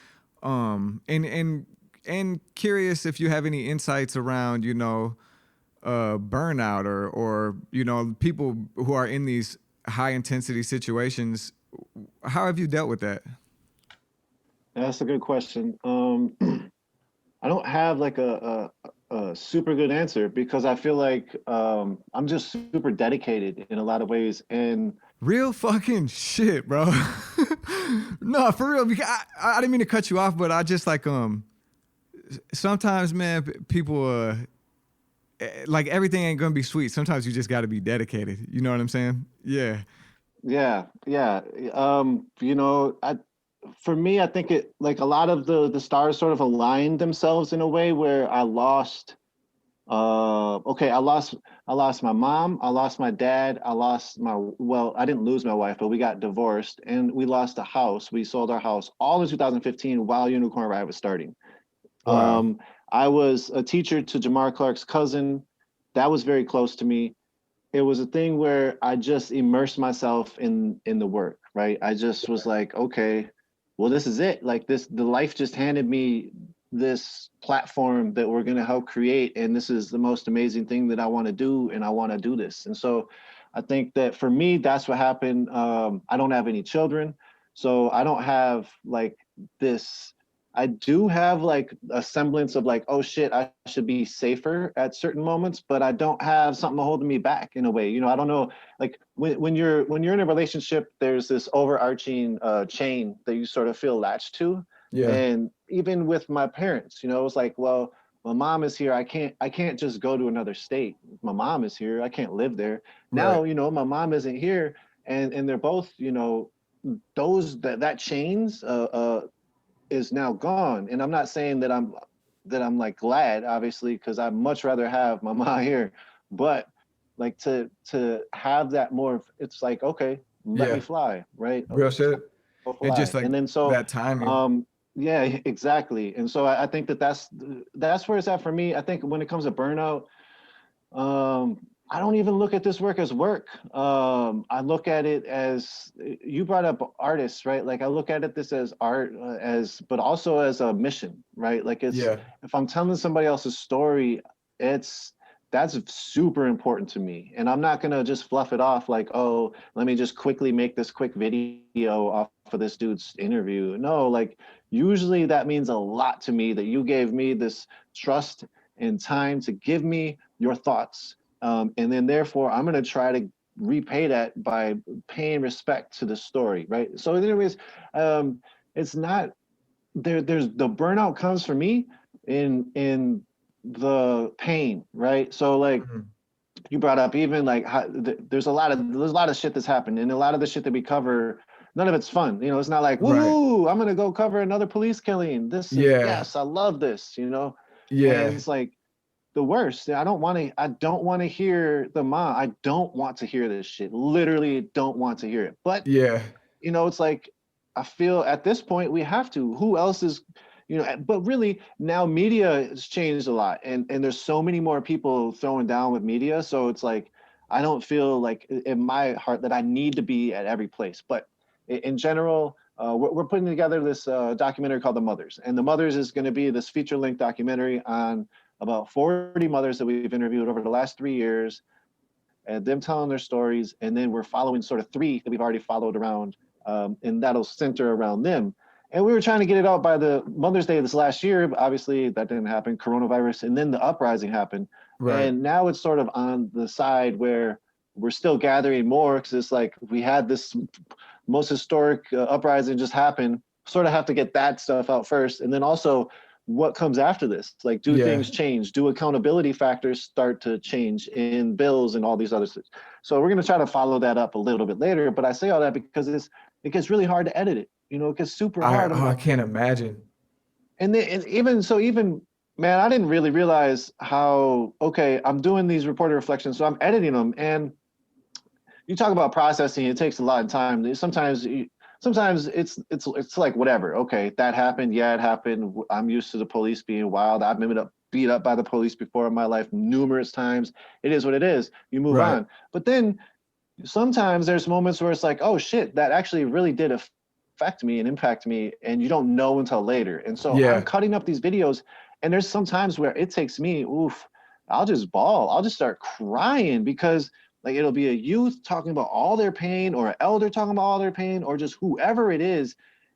Speaker 2: And curious if you have any insights around, burnout or people who are in these high intensity situations. How have you dealt with that?
Speaker 3: That's a good question. I don't have like a super good answer, because I feel like I'm just super dedicated in a lot of ways. And
Speaker 2: real fucking shit, bro. No, for real. Because I didn't mean to cut you off, but I just like sometimes, man, people like everything ain't gonna be sweet. Sometimes you just got to be dedicated. You know what I'm saying? Yeah.
Speaker 3: Yeah. For me, I think it, like, a lot of the stars sort of aligned themselves in a way where I lost. I lost my mom, I lost my dad, I didn't lose my wife, but we got divorced, and we lost a house. We sold our house all in 2015 while Unicorn Riot was starting.
Speaker 2: Wow.
Speaker 3: I was a teacher to Jamar Clark's cousin. That was very close to me. It was a thing where I just immersed myself in the work, right? I just was like, okay, well, this is it. Like the life just handed me this platform that we're going to help create. And this is the most amazing thing that I want to do. And I want to do this. And so I think that for me, that's what happened. I don't have any children. So I don't have like this. I do have like a semblance of like, oh shit, I should be safer at certain moments, but I don't have something holding me back in a way. I don't know, like when you're in a relationship, there's this overarching chain that you sort of feel latched to.
Speaker 2: Yeah.
Speaker 3: And even with my parents, it's like, well, my mom is here. I can't just go to another state. My mom is here. I can't live there. Now,
Speaker 2: Right.
Speaker 3: my mom isn't here, and they're both, that chains is now gone. And I'm not saying that I'm like glad, obviously, because I'd much rather have my mom here, but like to have that more, it's like, okay, let me fly, right?
Speaker 2: Real shit.
Speaker 3: Go fly.
Speaker 2: And just like
Speaker 3: And then so
Speaker 2: that timing.
Speaker 3: yeah, exactly. And so I think that's where it's at for me. I think when it comes to burnout, I don't even look at this work as work. I look at it as, you brought up artists, right? Like I look at this as art, but also as a mission, right? Like if I'm telling somebody else's story, that's super important to me. And I'm not gonna just fluff it off like, oh, let me just quickly make this quick video off of this dude's interview. No, like usually that means a lot to me, that you gave me this trust and time to give me your thoughts. And then therefore I'm gonna try to repay that by paying respect to the story, right? So anyways, it's not, there's the burnout comes for me in the pain, right? So like, you brought up even like how, there's a lot of shit that's happened, and a lot of the shit that we cover, none of it's fun. You know, it's not like,
Speaker 2: Right.
Speaker 3: woohoo, I'm gonna go cover another police killing. This is,
Speaker 2: Yeah.
Speaker 3: yes, I love this, you know. And
Speaker 2: Yeah.
Speaker 3: it's like the worst. I don't want to hear the mom. I don't want to hear this shit. Literally don't want to hear it. But
Speaker 2: Yeah.
Speaker 3: you know, it's like I feel at this point we have to. Who else is, you know, but really now media has changed a lot, and there's so many more people throwing down with media. So it's like I don't feel like in my heart that I need to be at every place. But in general, we're putting together this documentary called The Mothers, and The Mothers is going to be this feature-length documentary on about 40 mothers that we've interviewed over the last 3 years, and them telling their stories. And then we're following sort of three that we've already followed around, and that'll center around them. And we were trying to get it out by the Mother's Day this last year, but obviously that didn't happen, coronavirus, and then the uprising happened.
Speaker 2: Right.
Speaker 3: And now it's sort of on the side where we're still gathering more, because it's like we had this most historic uprising just happen, sort of have to get that stuff out first. And then also what comes after this, like do things change, do accountability factors start to change in bills and all these other things. So we're going to try to follow that up a little bit later, but I say all that because it gets really hard to edit it, you know. It gets super hard.
Speaker 2: I can't imagine.
Speaker 3: And then and even man, I didn't really realize how, okay, I'm doing these reporter reflections, so I'm editing them, and you talk about processing, it takes a lot of time. Sometimes it's like, whatever. Okay, that happened. Yeah, it happened. I'm used to the police being wild. I've been beat up by the police before in my life numerous times. It is what it is. You move on. But then sometimes there's moments where it's like, oh shit, that actually really did affect me and impact me, and you don't know until later. And so I'm cutting up these videos, and there's some times where it takes me, I'll just bawl. I'll just start crying, because like it'll be a youth talking about all their pain, or an elder talking about all their pain, or just whoever it is.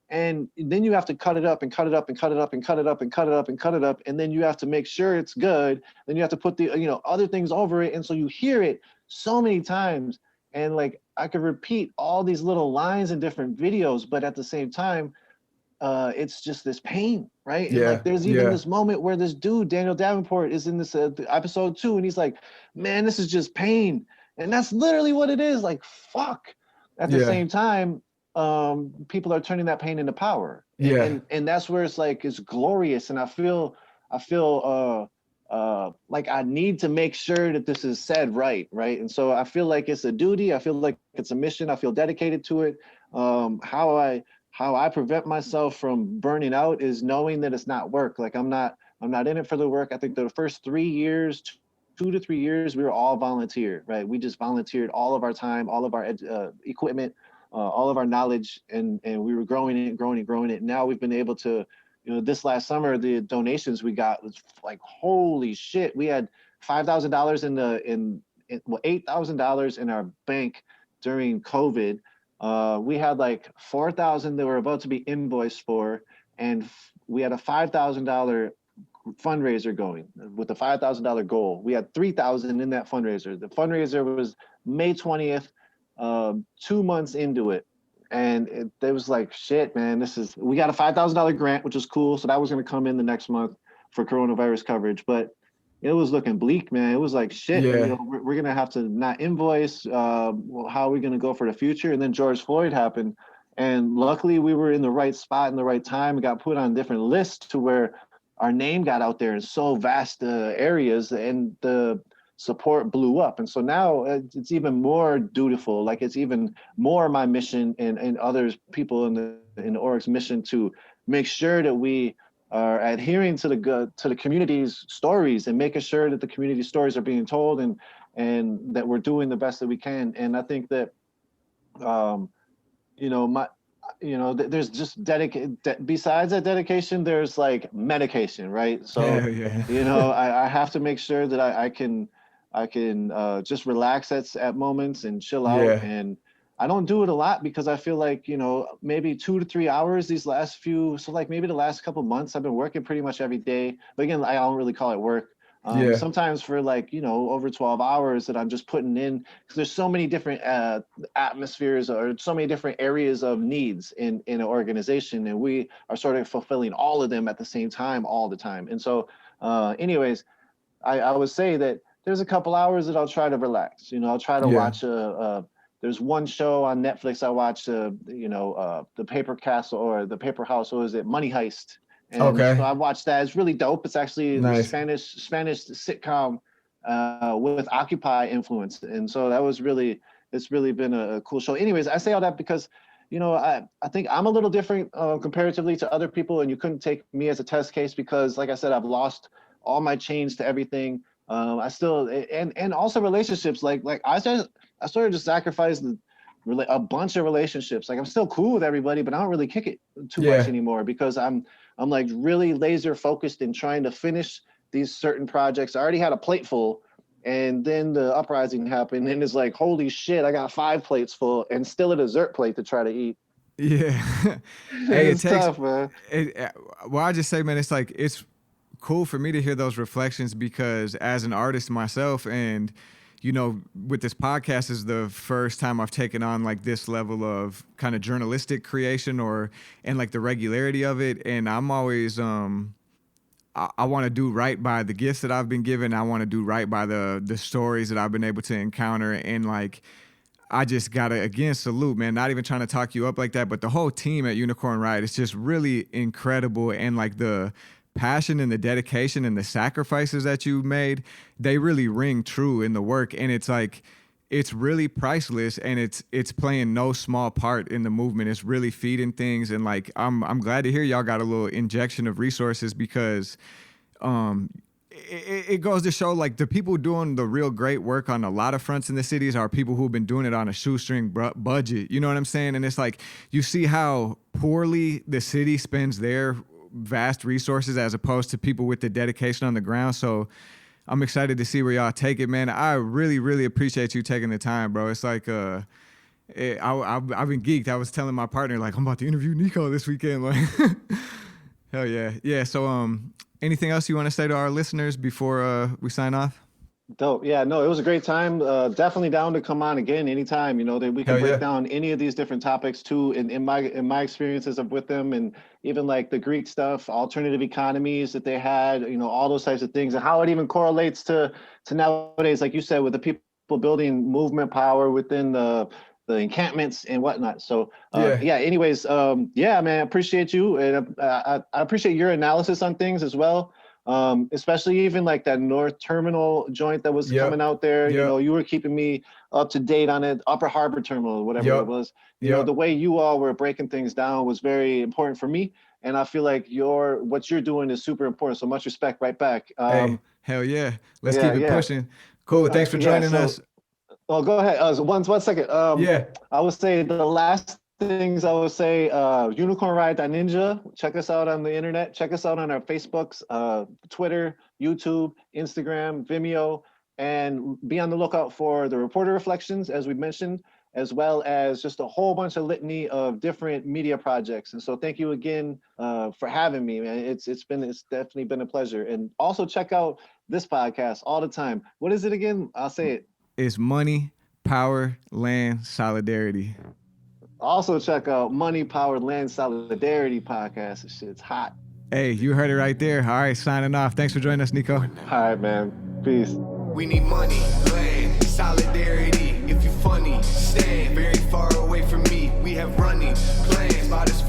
Speaker 3: And then you have to cut it up and cut it up and cut it up and cut it up and cut it up and cut it up. And then you have to make sure it's good. Then you have to put the, you know, other things over it. And so you hear it so many times. And like, I could repeat all these little lines in different videos, but at the same time, it's just this pain, right? And like, there's even this moment where this dude, Daniel Davenport, is in this episode 2, and he's like, man, this is just pain. And that's literally what it is. Like, fuck. At the same time, people are turning that pain into power. And that's where it's like, it's glorious. And I feel like I need to make sure that this is said right. And so I feel like it's a duty. I feel like it's a mission. I feel dedicated to it. How I prevent myself from burning out is knowing that it's not work. Like I'm not in it for the work. I think the first 3 years, 2 to 3 years, we were all volunteer, right? We just volunteered all of our time, all of our equipment, all of our knowledge, and we were growing it. Now we've been able to, you know, this last summer, the donations we got was like, holy shit. We had $5,000 in $8,000 in our bank during COVID. We had like 4,000 that were about to be invoiced for, and we had a $5,000 fundraiser going with the $5,000 goal. We had 3,000 in that fundraiser. The fundraiser was May 20th, 2 months into it. And it was like, shit, man, we got a $5,000 grant, which was cool. So that was going to come in the next month for coronavirus coverage. But it was looking bleak, man. It was like, shit, you know, we're going to have to not invoice. Well, how are we going to go for the future? And then George Floyd happened. And luckily we were in the right spot in the right time. We got put on different lists to where our name got out there in so vast areas, and the support blew up. And so now it's even more dutiful. Like it's even more my mission and others people in the Oryx mission to make sure that we are adhering to the community's stories, and making sure that the community stories are being told, and that we're doing the best that we can. And I think that, there's just besides that dedication, there's like medication, right? So, you know, I have to make sure that I can just relax at moments and chill out. And I don't do it a lot because I feel like, you know, maybe 2 to 3 hours these last few. So like maybe the last couple of months I've been working pretty much every day. But again, I don't really call it work. Sometimes for like, you know, over 12 hours that I'm just putting in, because there's so many different atmospheres or so many different areas of needs in an organization. And we are sort of fulfilling all of them at the same time, all the time. And so anyways, I would say that there's a couple hours that I'll try to relax. I'll try to watch there's one show on Netflix I watched, the Paper Castle or the Paper House, or is it Money Heist? And so I watched that. It's really dope. It's actually a Spanish sitcom with Occupy influence. And so it's really been a cool show. Anyways, I say all that because, I think I'm a little different comparatively to other people, and you couldn't take me as a test case because, like I said, I've lost all my chains to everything. I still, and also relationships, like I started to sacrifice a bunch of relationships. Like I'm still cool with everybody, but I don't really kick it too much anymore because I'm like really laser focused in trying to finish these certain projects. I already had a plate full, and then the uprising happened, and it's like, holy shit, I got 5 plates full and still a dessert plate to try to eat.
Speaker 2: Yeah. Hey,
Speaker 3: it's tough, man.
Speaker 2: Well, I just say, man, it's like, it's cool for me to hear those reflections because as an artist myself, and with this podcast is the first time I've taken on like this level of kind of journalistic creation and like the regularity of it. And I'm always, I want to do right by the gifts that I've been given. I want to do right by the stories that I've been able to encounter. And like, I just gotta again salute, man. Not even trying to talk you up like that, but the whole team at Unicorn Riot is just really incredible. And like the passion and the dedication and the sacrifices that you made, they really ring true in the work. And it's like, it's really priceless, and it's playing no small part in the movement. It's really feeding things. And like, I'm glad to hear y'all got a little injection of resources because, it goes to show like the people doing the real great work on a lot of fronts in the cities are people who've been doing it on a shoestring budget. You know what I'm saying? And it's like, you see how poorly the city spends their vast resources as opposed to people with the dedication on the ground. So I'm excited to see where y'all take it, man. I really, really appreciate you taking the time, bro. It's like, I've been geeked. I was telling my partner, like, I'm about to interview Niko this weekend. Like, hell yeah. Yeah. So, anything else you want to say to our listeners before we sign off?
Speaker 3: Dope. Yeah, no, it was a great time. Definitely down to come on again anytime. That we can break down any of these different topics too. In my experiences with them, and even like the Greek stuff, alternative economies that they had, all those types of things, and how it even correlates to nowadays, like you said, with the people building movement power within the encampments and whatnot. So anyways, man, I appreciate you, and I appreciate your analysis on things as well. Especially even like that North Terminal joint that was coming out there. You were keeping me up to date on it. Upper Harbor Terminal, whatever it was. The way you all were breaking things down was very important for me, and I feel like what you're doing is super important. So much respect right back.
Speaker 2: Hey, hell yeah, let's keep it pushing. Cool. Thanks for joining us.
Speaker 3: Oh, go ahead. One second. I would say the last things I would say, Unicorn Riot Ninja. Check us out on the internet. Check us out on our Facebooks, Twitter, YouTube, Instagram, Vimeo, and be on the lookout for the Reporter Reflections, as we mentioned, as well as just a whole bunch of litany of different media projects. And so thank you again for having me, man. It's definitely been a pleasure. And also check out this podcast all the time. What is it again? I'll say it.
Speaker 2: It's Money, Power, Land, Solidarity.
Speaker 3: Also check out Money, Power, Land, Solidarity podcast. This shit's hot.
Speaker 2: Hey, you heard it right there. All right, signing off. Thanks for joining us, Niko.
Speaker 3: All right, man. Peace.
Speaker 1: We need money, land, solidarity. If you funny, stand very far away from me. We have running plans by this